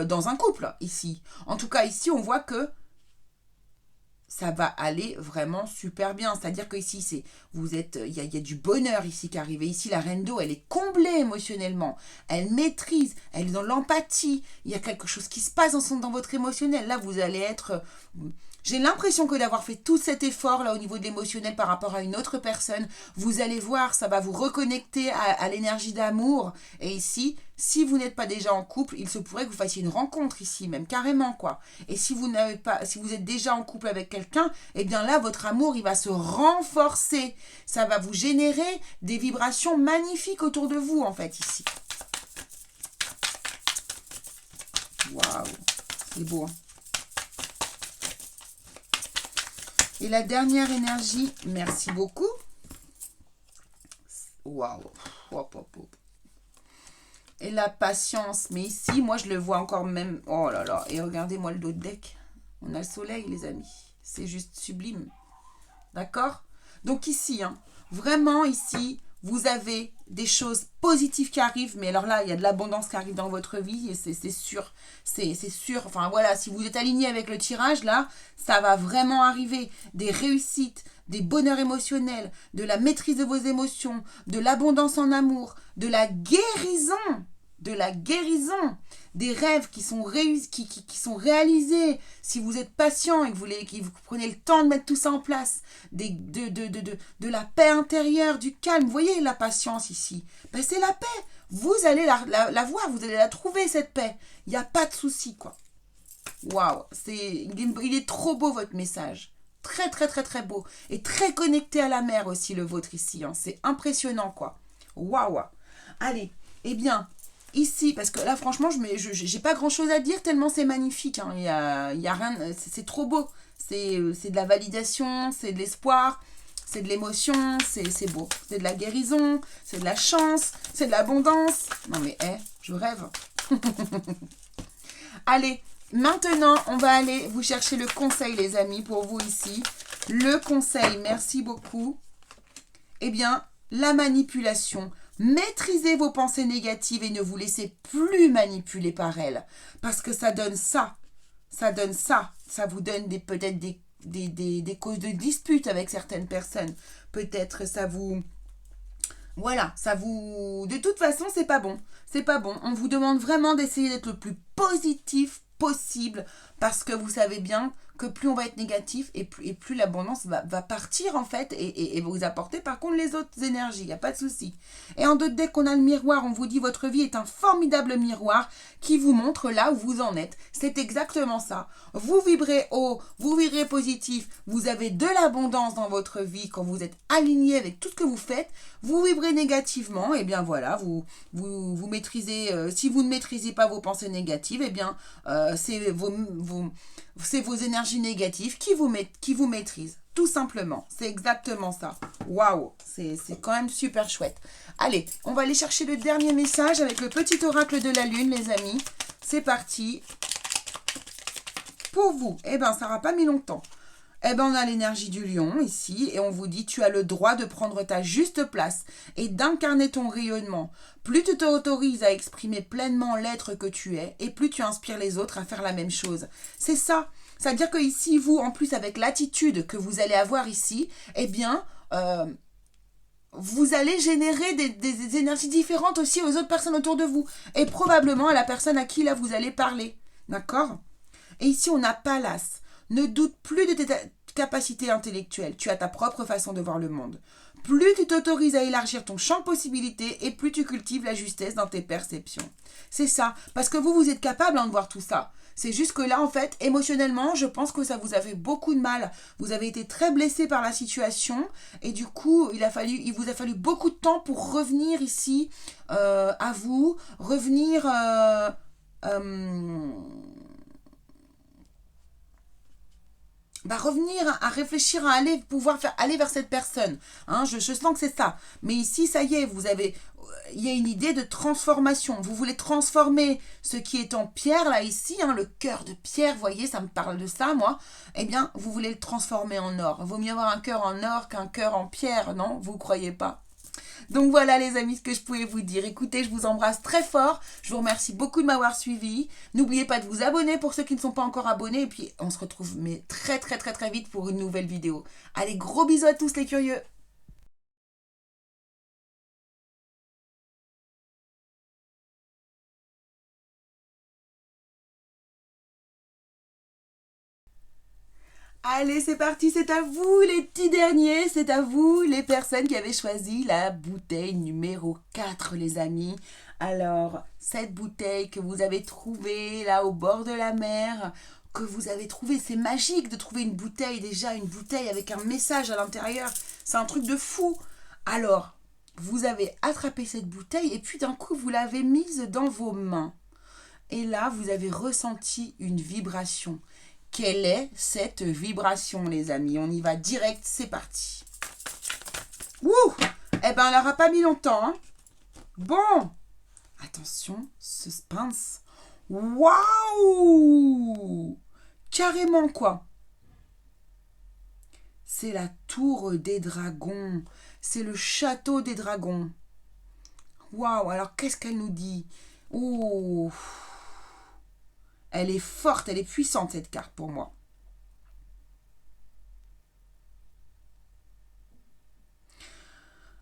dans un couple, ici. En tout cas, ici, on voit que ça va aller vraiment super bien. C'est-à-dire que ici, il y a du bonheur ici qui arrive. Et ici, la reine d'eau, elle est comblée émotionnellement. Elle maîtrise, elle est dans l'empathie. Il y a quelque chose qui se passe dans votre émotionnel. Là, vous allez être... J'ai l'impression que d'avoir fait tout cet effort là au niveau de l'émotionnel par rapport à une autre personne, vous allez voir, ça va vous reconnecter à l'énergie d'amour. Et ici, si vous n'êtes pas déjà en couple, il se pourrait que vous fassiez une rencontre ici, même carrément quoi. Et si vous êtes déjà en couple avec quelqu'un, eh bien là, votre amour, il va se renforcer. Ça va vous générer des vibrations magnifiques autour de vous en fait ici. Waouh, c'est beau. Hein. Et la dernière énergie, merci beaucoup. Waouh. Hop, hop, hop. Et la patience. Mais ici, moi, je le vois encore même. Oh là là. Et regardez-moi le dos de deck. On a le soleil, les amis. C'est juste sublime. D'accord? Donc ici, hein, vraiment ici, vous avez des choses positives qui arrivent. Mais alors là, il y a de l'abondance qui arrive dans votre vie. Et c'est sûr. C'est sûr. Enfin voilà, si vous êtes aligné avec le tirage, là, ça va vraiment arriver. Des réussites, des bonheurs émotionnels, de la maîtrise de vos émotions, de l'abondance en amour, de la guérison. Des rêves qui sont réalisés, si vous êtes patient et que vous prenez le temps de mettre tout ça en place, de la paix intérieure, du calme, vous voyez la patience ici, ben c'est la paix, vous allez la voir, vous allez la trouver cette paix, il n'y a pas de souci quoi. Waouh, il est trop beau votre message, très très très très beau, et très connecté à la mer aussi le vôtre ici, hein. C'est impressionnant quoi, waouh. Allez, eh bien... Ici, parce que là, franchement, j'ai pas grand-chose à dire tellement c'est magnifique. Hein. Il y a rien, c'est trop beau. C'est de la validation, c'est de l'espoir, c'est de l'émotion, c'est beau. C'est de la guérison, c'est de la chance, c'est de l'abondance. Non mais, je rêve. Allez, maintenant, on va aller vous chercher le conseil, les amis, pour vous ici. Le conseil, merci beaucoup. Eh bien, la manipulation. Maîtrisez vos pensées négatives et ne vous laissez plus manipuler par elles. Parce que ça donne ça. Ça donne ça. Ça vous donne peut-être des causes de dispute avec certaines personnes. Peut-être ça vous... Voilà, ça vous... De toute façon, c'est pas bon. C'est pas bon. On vous demande vraiment d'essayer d'être le plus positif possible. Parce que vous savez bien que plus on va être négatif et plus l'abondance va partir en fait et vous apporter par contre les autres énergies, il n'y a pas de souci. Et en d'autres decks, on a le miroir, on vous dit votre vie est un formidable miroir qui vous montre là où vous en êtes. C'est exactement ça. Vous vibrez haut, vous vibrez positif, vous avez de l'abondance dans votre vie quand vous êtes aligné avec tout ce que vous faites. Vous vibrez négativement, et bien voilà, vous maîtrisez, si vous ne maîtrisez pas vos pensées négatives, et bien c'est vos énergies négatives qui vous maîtrisent, Tout simplement. C'est exactement ça. Waouh, c'est quand même super chouette. Allez, on va aller chercher le dernier message avec le petit oracle de la lune, les amis. C'est parti. Pour vous, eh bien, ça n'aura pas mis longtemps. Eh bien, on a l'énergie du lion ici et on vous dit tu as le droit de prendre ta juste place et d'incarner ton rayonnement. Plus tu t'autorises à exprimer pleinement l'être que tu es et plus tu inspires les autres à faire la même chose. C'est ça. C'est-à-dire que ici, vous, en plus, avec l'attitude que vous allez avoir ici, eh bien, vous allez générer des énergies différentes aussi aux autres personnes autour de vous et probablement à la personne à qui là vous allez parler. D'accord ? Et ici, on a Pallas. Ne doute plus de tes capacités intellectuelles. Tu as ta propre façon de voir le monde. Plus tu t'autorises à élargir ton champ de possibilités et plus tu cultives la justesse dans tes perceptions. C'est ça. Parce que vous êtes capable de voir tout ça. C'est juste que là, en fait, émotionnellement, je pense que ça vous a fait beaucoup de mal. Vous avez été très blessé par la situation et du coup, il vous a fallu beaucoup de temps pour revenir ici à vous, revenir... revenir à réfléchir à pouvoir aller vers cette personne. Hein, je sens que c'est ça. Mais ici, ça y est, il y a une idée de transformation. Vous voulez transformer ce qui est en pierre, là, ici, hein, le cœur de pierre, vous voyez, ça me parle de ça, moi. Eh bien, vous voulez le transformer en or. Vaut mieux avoir un cœur en or qu'un cœur en pierre, non? Vous ne croyez pas? Donc voilà les amis ce que je pouvais vous dire. Écoutez, je vous embrasse très fort. Je vous remercie beaucoup de m'avoir suivi. N'oubliez pas de vous abonner pour ceux qui ne sont pas encore abonnés. Et puis on se retrouve très très très très vite pour une nouvelle vidéo. Allez, gros bisous à tous les curieux. Allez, c'est parti, c'est à vous les petits derniers, c'est à vous les personnes qui avaient choisi la bouteille numéro 4, les amis. Alors, cette bouteille que vous avez trouvée là au bord de la mer, que vous avez trouvée, c'est magique de trouver une bouteille, déjà une bouteille avec un message à l'intérieur, c'est un truc de fou. Alors, vous avez attrapé cette bouteille et puis d'un coup, vous l'avez mise dans vos mains. Et là, vous avez ressenti une vibration. Quelle est cette vibration, les amis? On y va direct, c'est parti. Ouh! Eh ben, elle n'aura pas mis longtemps. Hein. Bon. Attention, suspense. Waouh! Carrément, quoi. C'est la tour des dragons. C'est le château des dragons. Waouh! Alors, qu'est-ce qu'elle nous dit? Ouh! Elle est forte, elle est puissante cette carte pour moi.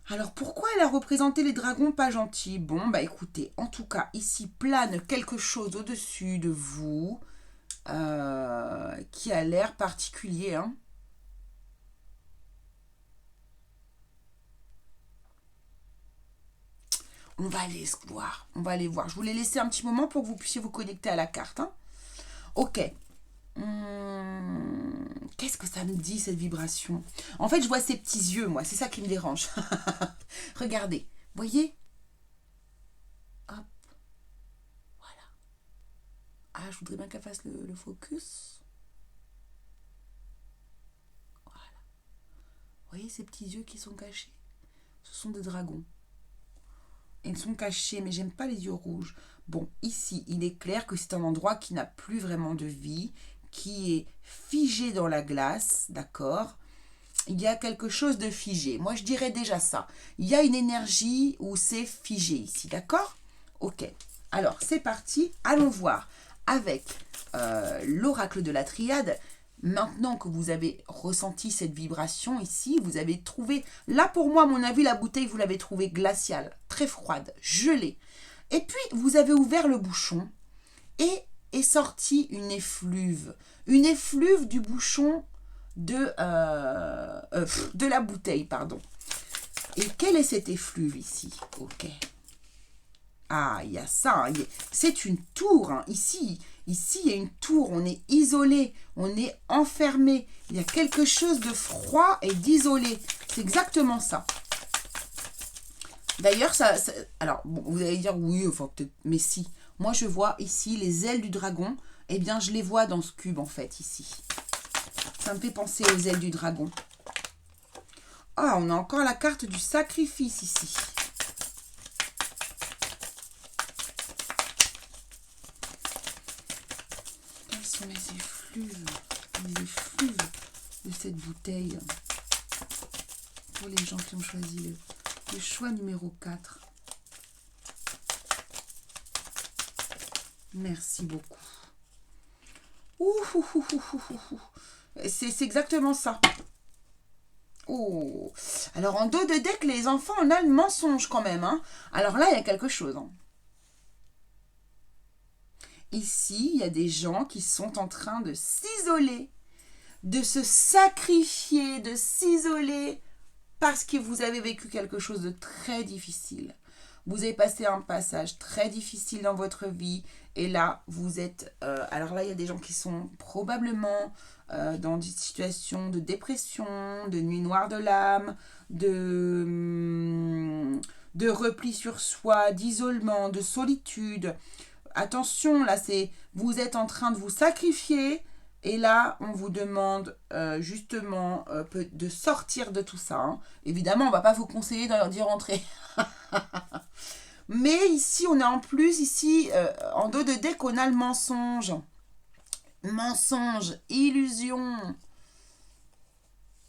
Alors pourquoi elle a représenté les dragons pas gentils? Bon, bah écoutez, en tout cas, ici plane quelque chose au-dessus de vous qui a l'air particulier. Hein. On va aller voir, on va aller voir. Je vous l'ai laissé un petit moment pour que vous puissiez vous connecter à la carte. Hein. Ok. Qu'est-ce que ça me dit cette vibration? En fait, je vois ces petits yeux, moi. C'est ça qui me dérange. Regardez. Voyez? Hop. Voilà. Ah, je voudrais bien qu'elle fasse le focus. Voilà. Voyez ces petits yeux qui sont cachés? Ce sont des dragons. Ils sont cachés, mais j'aime pas les yeux rouges. Bon, ici, il est clair que c'est un endroit qui n'a plus vraiment de vie, qui est figé dans la glace, d'accord? Il y a quelque chose de figé. Moi, je dirais déjà ça. Il y a une énergie où c'est figé ici, d'accord? Ok. Alors, c'est parti. Allons voir avec l'oracle de la triade. Maintenant que vous avez ressenti cette vibration ici, vous avez trouvé, là pour moi, à mon avis, la bouteille, vous l'avez trouvée glaciale, très froide, gelée. Et puis, vous avez ouvert le bouchon et est sortie une effluve du bouchon de la bouteille, pardon. Et quelle est cette effluve ici? Ok. Ah, il y a ça. Hein. C'est une tour. Hein. Ici, il y a une tour. On est isolé. On est enfermé. Il y a quelque chose de froid et d'isolé. C'est exactement ça. D'ailleurs, alors, bon, vous allez dire oui, enfin peut-être, mais si. Moi, je vois ici les ailes du dragon. Eh bien, je les vois dans ce cube, en fait, ici. Ça me fait penser aux ailes du dragon. Ah, on a encore la carte du sacrifice ici. Quels sont les effluves de cette bouteille pour les gens qui ont choisi le choix numéro 4. Merci beaucoup. C'est exactement ça. Oh. Alors en dos de deck, les enfants, on a le mensonge quand même. Hein. Alors là, il y a quelque chose. Hein. Ici, il y a des gens qui sont en train de s'isoler, de se sacrifier, de s'isoler parce que vous avez vécu quelque chose de très difficile. Vous avez passé un passage très difficile dans votre vie et là, vous êtes... alors là, il y a des gens qui sont probablement dans des situations de dépression, de nuit noire de l'âme, de repli sur soi, d'isolement, de solitude. Attention, là, c'est vous êtes en train de vous sacrifier et là, on vous demande justement de sortir de tout ça. Hein. Évidemment, on ne va pas vous conseiller d'y rentrer. Mais ici, on a en plus, ici, en dos de deck, on a le mensonge. Mensonge, illusion.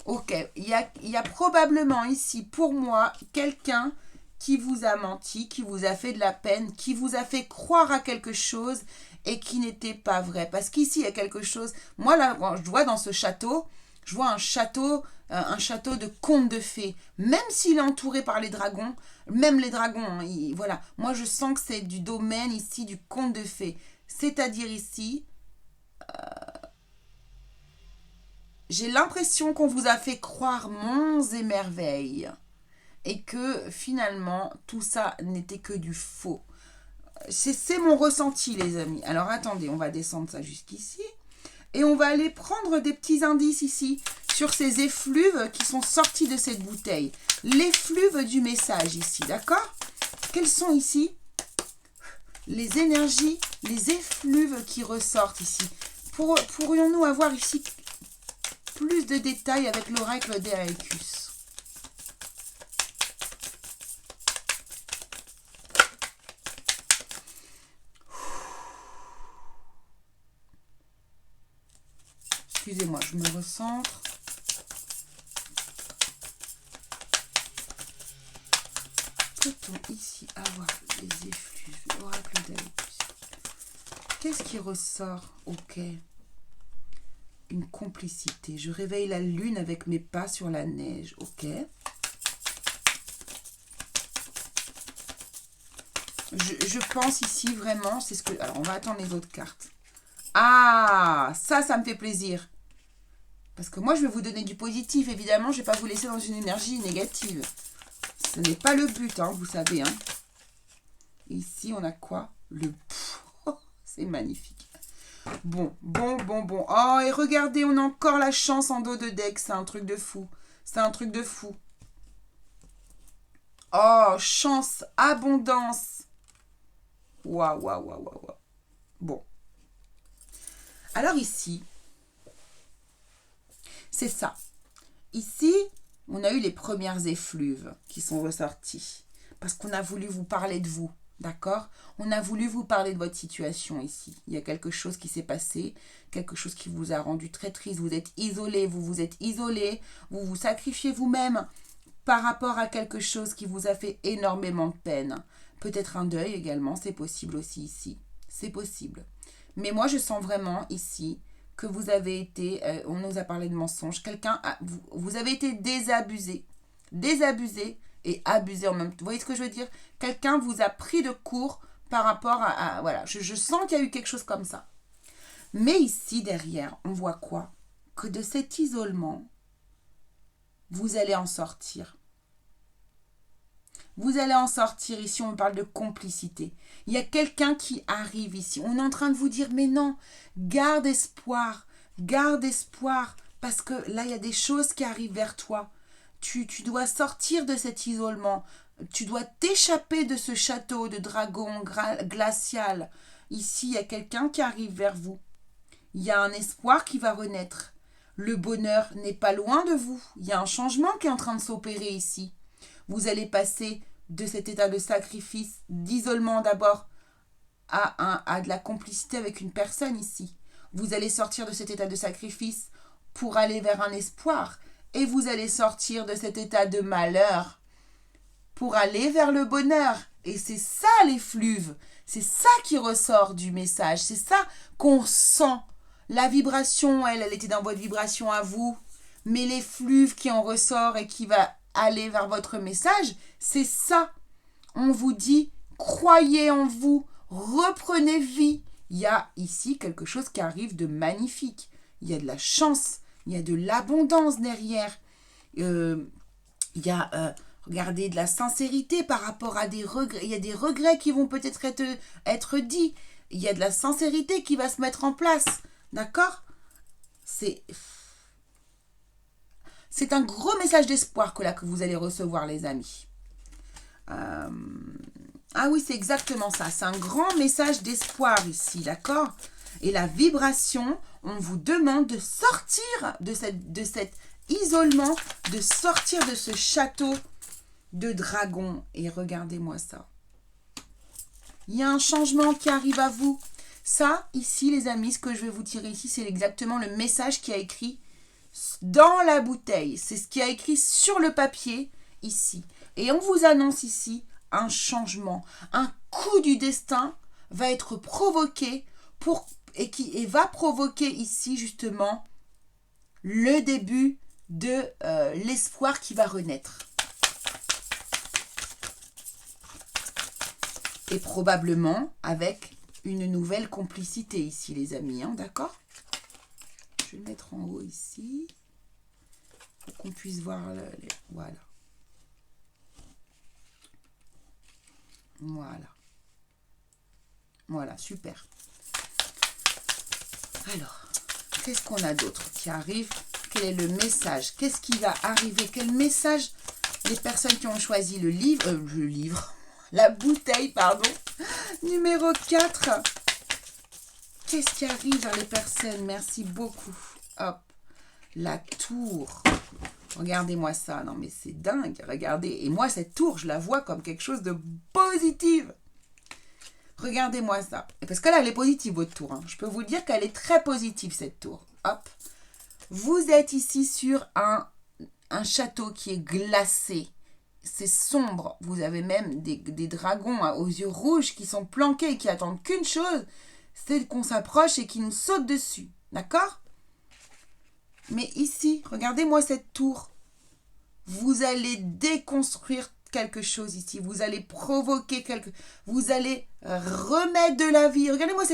Ok, il y a probablement ici, pour moi, quelqu'un qui vous a menti, qui vous a fait de la peine, qui vous a fait croire à quelque chose et qui n'était pas vrai. Parce qu'ici, il y a quelque chose... Moi, là, je vois dans ce château, je vois un château de conte de fées. Même s'il est entouré par les dragons, même les dragons, hein, voilà. Moi, je sens que c'est du domaine ici du conte de fées. C'est-à-dire ici, j'ai l'impression qu'on vous a fait croire monts et merveilles. Et que finalement, tout ça n'était que du faux. C'est mon ressenti, les amis. Alors, attendez, on va descendre ça jusqu'ici. Et on va aller prendre des petits indices ici sur ces effluves qui sont sortis de cette bouteille. L'effluve du message ici, d'accord? Quels sont ici les énergies, les effluves qui ressortent ici? Pourrions-nous avoir ici plus de détails avec l'oracle d'Erecus? Excusez-moi, je me recentre. Peut-on ici avoir les effluves, l'oracle d'Erecus? Qu'est-ce qui ressort? Ok. Une complicité. Je réveille la lune avec mes pas sur la neige. Ok. Je pense ici vraiment, c'est ce que... Alors, on va attendre les autres cartes. Ah, ça me fait plaisir. Parce que moi, je vais vous donner du positif, évidemment. Je ne vais pas vous laisser dans une énergie négative. Ce n'est pas le but, hein, vous savez. Hein. Ici, on a quoi? Le... Oh, c'est magnifique. Bon. Oh, et regardez, on a encore la chance en dos de deck. C'est un truc de fou. C'est un truc de fou. Oh, chance, abondance. Waouh. Bon. Alors ici, c'est ça. Ici, on a eu les premières effluves qui sont ressorties. Parce qu'on a voulu vous parler de vous. D'accord? On a voulu vous parler de votre situation ici. Il y a quelque chose qui s'est passé, quelque chose qui vous a rendu très triste. Vous êtes isolé, vous vous êtes isolé, vous vous sacrifiez vous-même par rapport à quelque chose qui vous a fait énormément de peine. Peut-être un deuil également, c'est possible aussi ici. C'est possible. Mais moi, je sens vraiment ici que vous avez été, on nous a parlé de mensonges, vous avez été désabusé et abusé en même temps. Vous voyez ce que je veux dire? Quelqu'un vous a pris de court par rapport voilà, je sens qu'il y a eu quelque chose comme ça. Mais ici, derrière, on voit quoi? Que de cet isolement, vous allez en sortir. Vous allez en sortir ici, on parle de complicité. Il y a quelqu'un qui arrive ici. On est en train de vous dire, mais non, garde espoir, parce que là, il y a des choses qui arrivent vers toi. Tu dois sortir de cet isolement. Tu dois t'échapper de ce château de dragon glacial. Ici, il y a quelqu'un qui arrive vers vous. Il y a un espoir qui va renaître. Le bonheur n'est pas loin de vous. Il y a un changement qui est en train de s'opérer ici. Vous allez passer de cet état de sacrifice, d'isolement d'abord, à de la complicité avec une personne ici. Vous allez sortir de cet état de sacrifice pour aller vers un espoir. Et vous allez sortir de cet état de malheur pour aller vers le bonheur. Et c'est ça les fleuves. C'est ça qui ressort du message. C'est ça qu'on sent. La vibration, elle était dans votre vibration à vous. Mais les fleuves qui en ressort et qui va aller vers votre message, c'est ça. On vous dit, croyez en vous, reprenez vie. Il y a ici quelque chose qui arrive de magnifique. Il y a de la chance, il y a de l'abondance derrière. Il y a, regardez, de la sincérité par rapport à des regrets. Il y a des regrets qui vont peut-être être dits. Il y a de la sincérité qui va se mettre en place. D'accord ? C'est un gros message d'espoir que vous allez recevoir, les amis. Ah oui, c'est exactement ça. C'est un grand message d'espoir ici, d'accord ? Et la vibration, on vous demande de sortir de cet isolement, de sortir de ce château de dragon. Et regardez-moi ça. Il y a un changement qui arrive à vous. Ça, ici, les amis, ce que je vais vous tirer ici, c'est exactement le message qui a écrit dans la bouteille. C'est ce qui a écrit sur le papier, ici. Et on vous annonce ici un changement. Un coup du destin va être provoqué et va provoquer ici, justement, le début de l'espoir qui va renaître. Et probablement avec une nouvelle complicité ici, les amis, hein, d'accord ? Je vais le mettre en haut ici, pour qu'on puisse voir voilà. Voilà, super. Alors, qu'est-ce qu'on a d'autre qui arrive ? Quel est le message ? Qu'est-ce qui va arriver ? Quel message les personnes qui ont choisi la bouteille, pardon, numéro 4. Qu'est-ce qui arrive vers les personnes ? Merci beaucoup. Hop, la tour. Regardez-moi ça. Non, mais c'est dingue. Regardez. Et moi, cette tour, je la vois comme quelque chose de positif. Regardez-moi ça. Parce que là, elle est positive, votre tour. Hein. Je peux vous dire qu'elle est très positive, cette tour. Hop. Vous êtes ici sur un château qui est glacé. C'est sombre. Vous avez même des dragons aux yeux rouges qui sont planqués et qui attendent qu'une chose, c'est qu'on s'approche et qu'ils nous sautent dessus. D'accord ? Mais ici, regardez-moi cette tour. Vous allez déconstruire quelque chose ici. Vous allez provoquer vous allez remettre de la vie. Regardez-moi,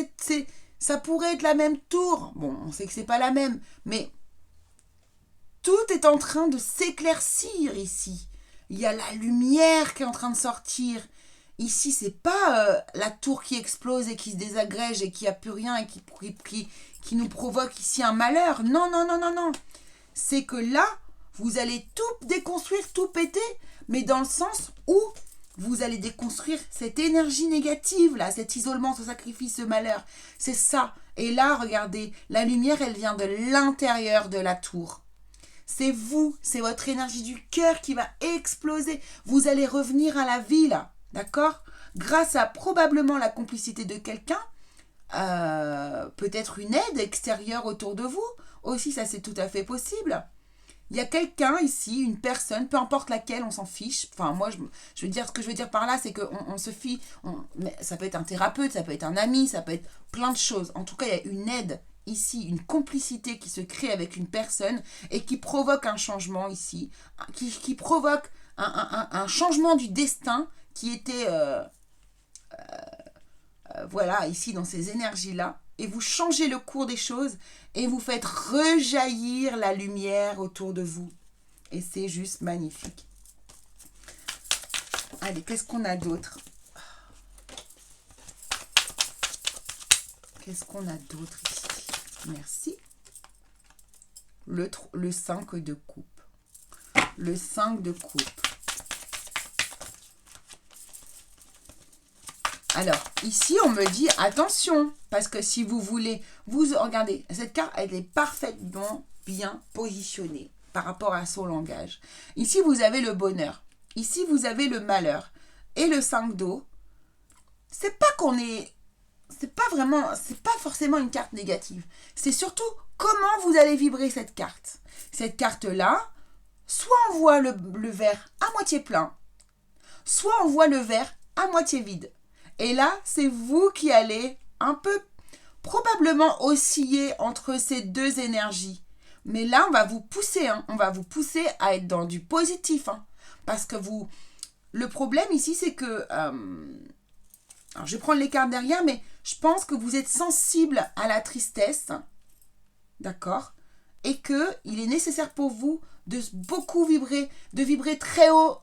ça pourrait être la même tour. Bon, on sait que c'est pas la même, mais tout est en train de s'éclaircir ici. Il y a la lumière qui est en train de sortir. Ici, c'est pas la tour qui explose et qui se désagrège et qui a plus rien et qui nous provoque ici un malheur. Non, non, non, non, non. C'est que là, vous allez tout déconstruire, tout péter, mais dans le sens où vous allez déconstruire cette énergie négative, là, cet isolement, ce sacrifice, ce malheur. C'est ça. Et là, regardez, la lumière, elle vient de l'intérieur de la tour. C'est vous, c'est votre énergie du cœur qui va exploser. Vous allez revenir à la vie, là, d'accord ? Grâce à probablement la complicité de quelqu'un, peut-être une aide extérieure autour de vous. Aussi, ça, c'est tout à fait possible. Il y a quelqu'un ici, une personne, peu importe laquelle, on s'en fiche. Enfin, moi, je veux dire, ce que je veux dire par là, c'est qu'on se fie. Mais ça peut être un thérapeute, ça peut être un ami, ça peut être plein de choses. En tout cas, il y a une aide ici, une complicité qui se crée avec une personne et qui provoque un changement ici, qui provoque un changement du destin qui était, voilà, ici, dans ces énergies-là. Et vous changez le cours des choses et vous faites rejaillir la lumière autour de vous. Et c'est juste magnifique. Allez, qu'est-ce qu'on a d'autre ? Qu'est-ce qu'on a d'autre ici ? Merci. Le 5 de coupe. Le 5 de coupe. Alors, ici, on me dit, attention, parce que si vous voulez, regardez, cette carte, elle est parfaitement bien positionné par rapport à son langage. Ici, vous avez le bonheur. Ici, vous avez le malheur. Et le 5 d'eau, c'est pas qu'on est... c'est pas forcément une carte négative. C'est surtout comment vous allez vibrer cette carte. Cette carte-là, soit on voit le verre à moitié plein, soit on voit le verre à moitié vide. Et là, c'est vous qui allez un peu probablement osciller entre ces deux énergies. Mais là, on va vous pousser, on va vous pousser à être dans du positif. Parce que le problème ici, c'est que... alors, je vais prendre les cartes derrière, mais je pense que vous êtes sensible à la tristesse. D'accord? Et qu'il est nécessaire pour vous de beaucoup vibrer, de vibrer très haut,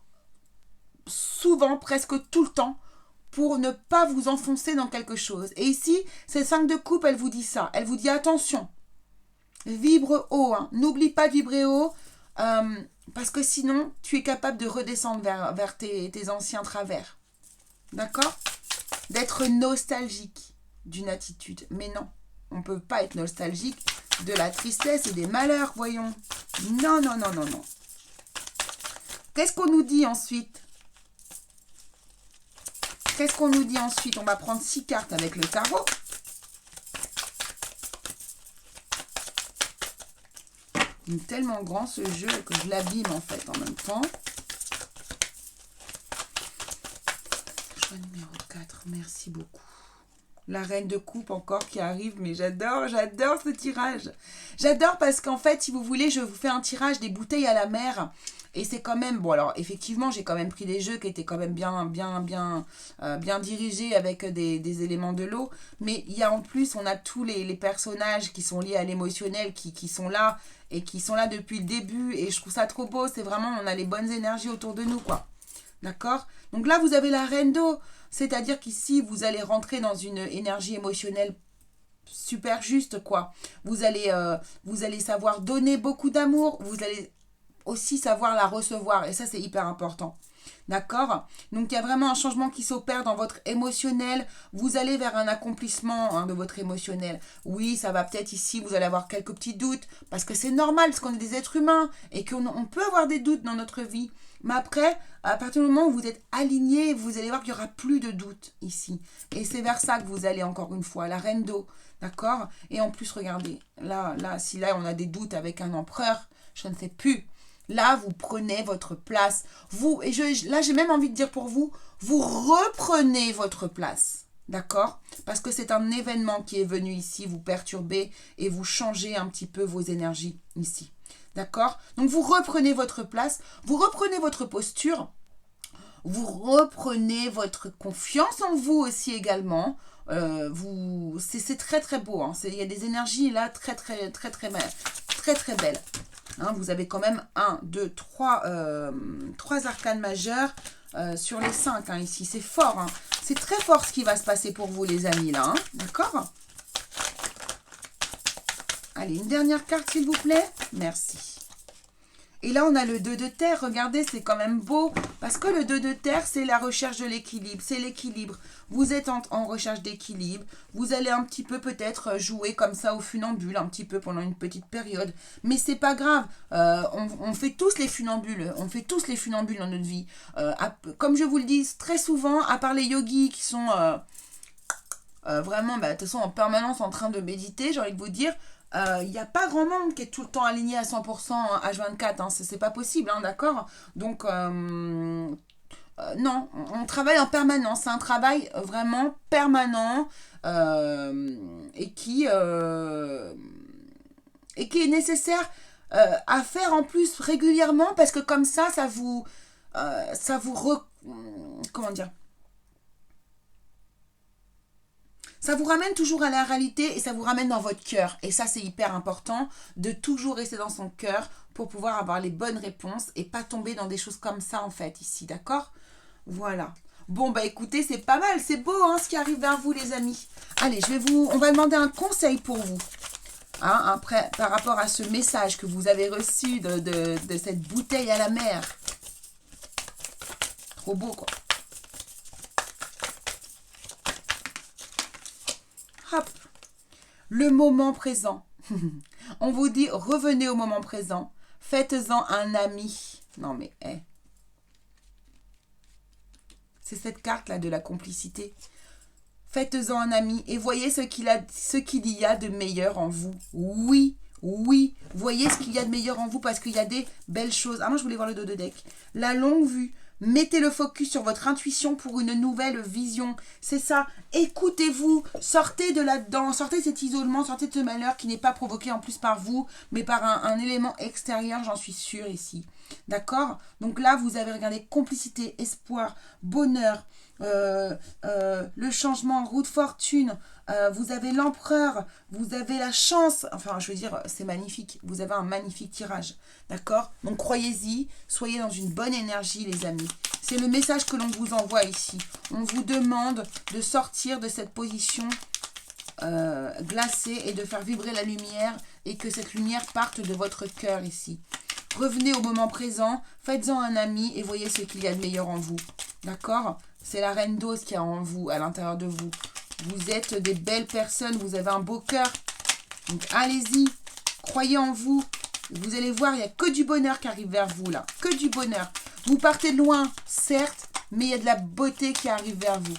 souvent, presque tout le temps, pour ne pas vous enfoncer dans quelque chose. Et ici, cette 5 de coupe, elle vous dit ça. Elle vous dit attention, vibre haut. N'oublie pas de vibrer haut, parce que sinon, tu es capable de redescendre vers tes anciens travers. D'accord? D'être nostalgique d'une attitude. Mais non, on ne peut pas être nostalgique de la tristesse et des malheurs, voyons. Non, non, non, non, non. Qu'est-ce qu'on nous dit ensuite? Qu'est-ce qu'on nous dit ensuite? On va prendre 6 cartes avec le tarot. Il est tellement grand ce jeu que je l'abîme en fait en même temps. Choix numéro 4, merci beaucoup. La reine de coupe encore qui arrive, mais j'adore ce tirage. J'adore parce qu'en fait, si vous voulez, je vous fais un tirage des bouteilles à la mer. Et c'est quand même, bon alors effectivement, j'ai quand même pris des jeux qui étaient quand même bien dirigés avec des éléments de l'eau. Mais il y a en plus, on a tous les personnages qui sont liés à l'émotionnel, qui sont là et qui sont là depuis le début. Et je trouve ça trop beau, c'est vraiment, on a les bonnes énergies autour de nous, quoi. D'accord? Donc là, vous avez la reine d'eau. C'est-à-dire qu'ici, vous allez rentrer dans une énergie émotionnelle super juste, quoi. Vous allez savoir donner beaucoup d'amour. Vous allez aussi savoir la recevoir. Et ça, c'est hyper important. D'accord? Donc, il y a vraiment un changement qui s'opère dans votre émotionnel. Vous allez vers un accomplissement de votre émotionnel. Oui, ça va peut-être ici, vous allez avoir quelques petits doutes. Parce que c'est normal, parce qu'on est des êtres humains. Et qu'on peut avoir des doutes dans notre vie. Mais après, à partir du moment où vous êtes aligné, vous allez voir qu'il n'y aura plus de doute ici. Et c'est vers ça que vous allez encore une fois, la reine d'eau. D'accord? Et en plus, regardez, si là on a des doutes avec un empereur, je ne sais plus. Là, vous prenez votre place. Là, j'ai même envie de dire pour vous, vous reprenez votre place. D'accord? Parce que c'est un événement qui est venu ici vous perturber et vous changer un petit peu vos énergies ici. D'accord? Donc, vous reprenez votre place, vous reprenez votre posture, vous reprenez votre confiance en vous aussi également. C'est très, très beau. Il y a des énergies là très, très, très, très, très, très belles. Vous avez quand même 1, 2, 3 arcanes majeurs sur les 5 ici. C'est fort. C'est très fort ce qui va se passer pour vous, les amis, là. D'accord? Allez, une dernière carte, s'il vous plaît. Merci. Et là, on a le 2 de terre. Regardez, c'est quand même beau. Parce que le 2 de terre, c'est la recherche de l'équilibre. C'est l'équilibre. Vous êtes en recherche d'équilibre. Vous allez un petit peu peut-être jouer comme ça au funambule, un petit peu pendant une petite période. Mais c'est pas grave. On fait tous les funambules. On fait tous les funambules dans notre vie. Comme je vous le dis très souvent, à part les yogis qui sont vraiment, de toute façon, en permanence en train de méditer, j'ai envie de vous dire, il n'y a pas grand monde qui est tout le temps aligné à 100% H24, c'est pas possible, d'accord? Donc, non, on travaille en permanence, c'est un travail vraiment permanent et qui est nécessaire à faire en plus régulièrement parce que comme ça vous comment dire? Ça vous ramène toujours à la réalité et ça vous ramène dans votre cœur. Et ça, c'est hyper important de toujours rester dans son cœur pour pouvoir avoir les bonnes réponses et pas tomber dans des choses comme ça, en fait, ici, d'accord? Voilà. Bon, écoutez, c'est pas mal, c'est beau, ce qui arrive vers vous, les amis. Allez, on va demander un conseil pour vous. Après, par rapport à ce message que vous avez reçu de cette bouteille à la mer. Trop beau, quoi. Hop, le moment présent. On vous dit, revenez au moment présent. Faites-en un ami. Non mais, c'est cette carte-là de la complicité. Faites-en un ami et voyez ce qu'il y a de meilleur en vous. Oui, oui, voyez ce qu'il y a de meilleur en vous parce qu'il y a des belles choses. Ah, moi, je voulais voir le dos de deck. La longue vue. Mettez le focus sur votre intuition pour une nouvelle vision. C'est ça. Écoutez-vous. Sortez de là-dedans. Sortez de cet isolement. Sortez de ce malheur qui n'est pas provoqué en plus par vous, mais par un élément extérieur, j'en suis sûre ici. D'accord? Donc là, vous avez regardé complicité, espoir, bonheur, le changement, roue de fortune, vous avez l'empereur, vous avez la chance, enfin je veux dire c'est magnifique, vous avez un magnifique tirage, d'accord? Donc croyez-y, soyez dans une bonne énergie les amis, c'est le message que l'on vous envoie ici, on vous demande de sortir de cette position glacée et de faire vibrer la lumière et que cette lumière parte de votre cœur ici. Revenez au moment présent, faites-en un ami et voyez ce qu'il y a de meilleur en vous. D'accord? C'est la reine d'os qui a en vous, à l'intérieur de vous. Vous êtes des belles personnes, vous avez un beau cœur. Donc allez-y, croyez en vous. Vous allez voir, il n'y a que du bonheur qui arrive vers vous là. Que du bonheur. Vous partez de loin, certes, mais il y a de la beauté qui arrive vers vous.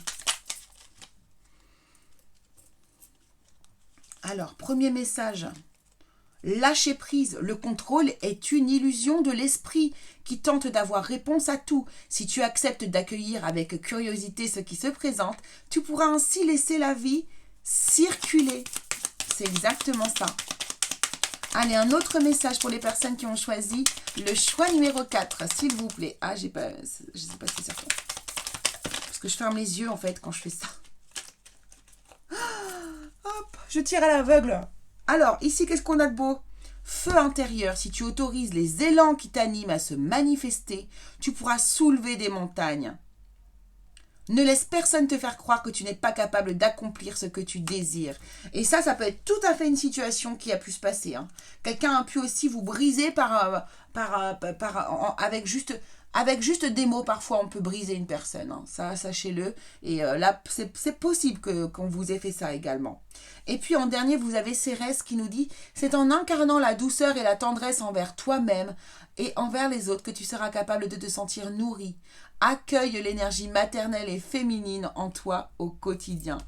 Alors, premier message. Lâcher prise, le contrôle est une illusion de l'esprit qui tente d'avoir réponse à tout. Si tu acceptes d'accueillir avec curiosité ce qui se présente, tu pourras ainsi laisser la vie circuler. C'est exactement ça. Allez, un autre message pour les personnes qui ont choisi le choix numéro 4, s'il vous plaît. Ah, je sais pas si c'est certain. Parce que je ferme les yeux en fait quand je fais ça. Hop, je tire à l'aveugle. Alors, ici, qu'est-ce qu'on a de beau? Feu intérieur, si tu autorises les élans qui t'animent à se manifester, tu pourras soulever des montagnes. Ne laisse personne te faire croire que tu n'es pas capable d'accomplir ce que tu désires. Et ça peut être tout à fait une situation qui a pu se passer. Hein. Quelqu'un a pu aussi vous briser avec juste des mots. Parfois, on peut briser une personne. Hein. Ça, sachez-le. Et là, c'est possible qu'on vous ait fait ça également. Et puis, en dernier, vous avez Cérès qui nous dit « C'est en incarnant la douceur et la tendresse envers toi-même et envers les autres que tu seras capable de te sentir nourri. Accueille l'énergie maternelle et féminine en toi au quotidien. »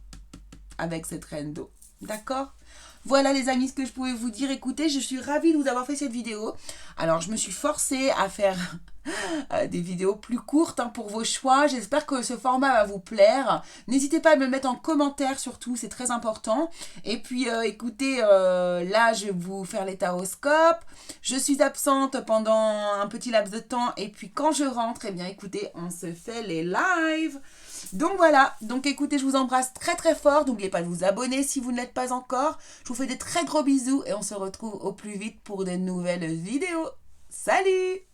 Avec cette reine d'eau. D'accord ? Voilà les amis ce que je pouvais vous dire. Écoutez, je suis ravie de vous avoir fait cette vidéo. Alors je me suis forcée à faire des vidéos plus courtes pour vos choix. J'espère que ce format va vous plaire. N'hésitez pas à me le mettre en commentaire surtout, c'est très important. Et puis écoutez, là je vais vous faire les taroscopes. Je suis absente pendant un petit laps de temps et puis quand je rentre, eh bien écoutez, on se fait les lives. Donc voilà, donc écoutez, je vous embrasse très très fort. N'oubliez pas de vous abonner si vous ne l'êtes pas encore. Je vous fais des très gros bisous et on se retrouve au plus vite pour de nouvelles vidéos. Salut!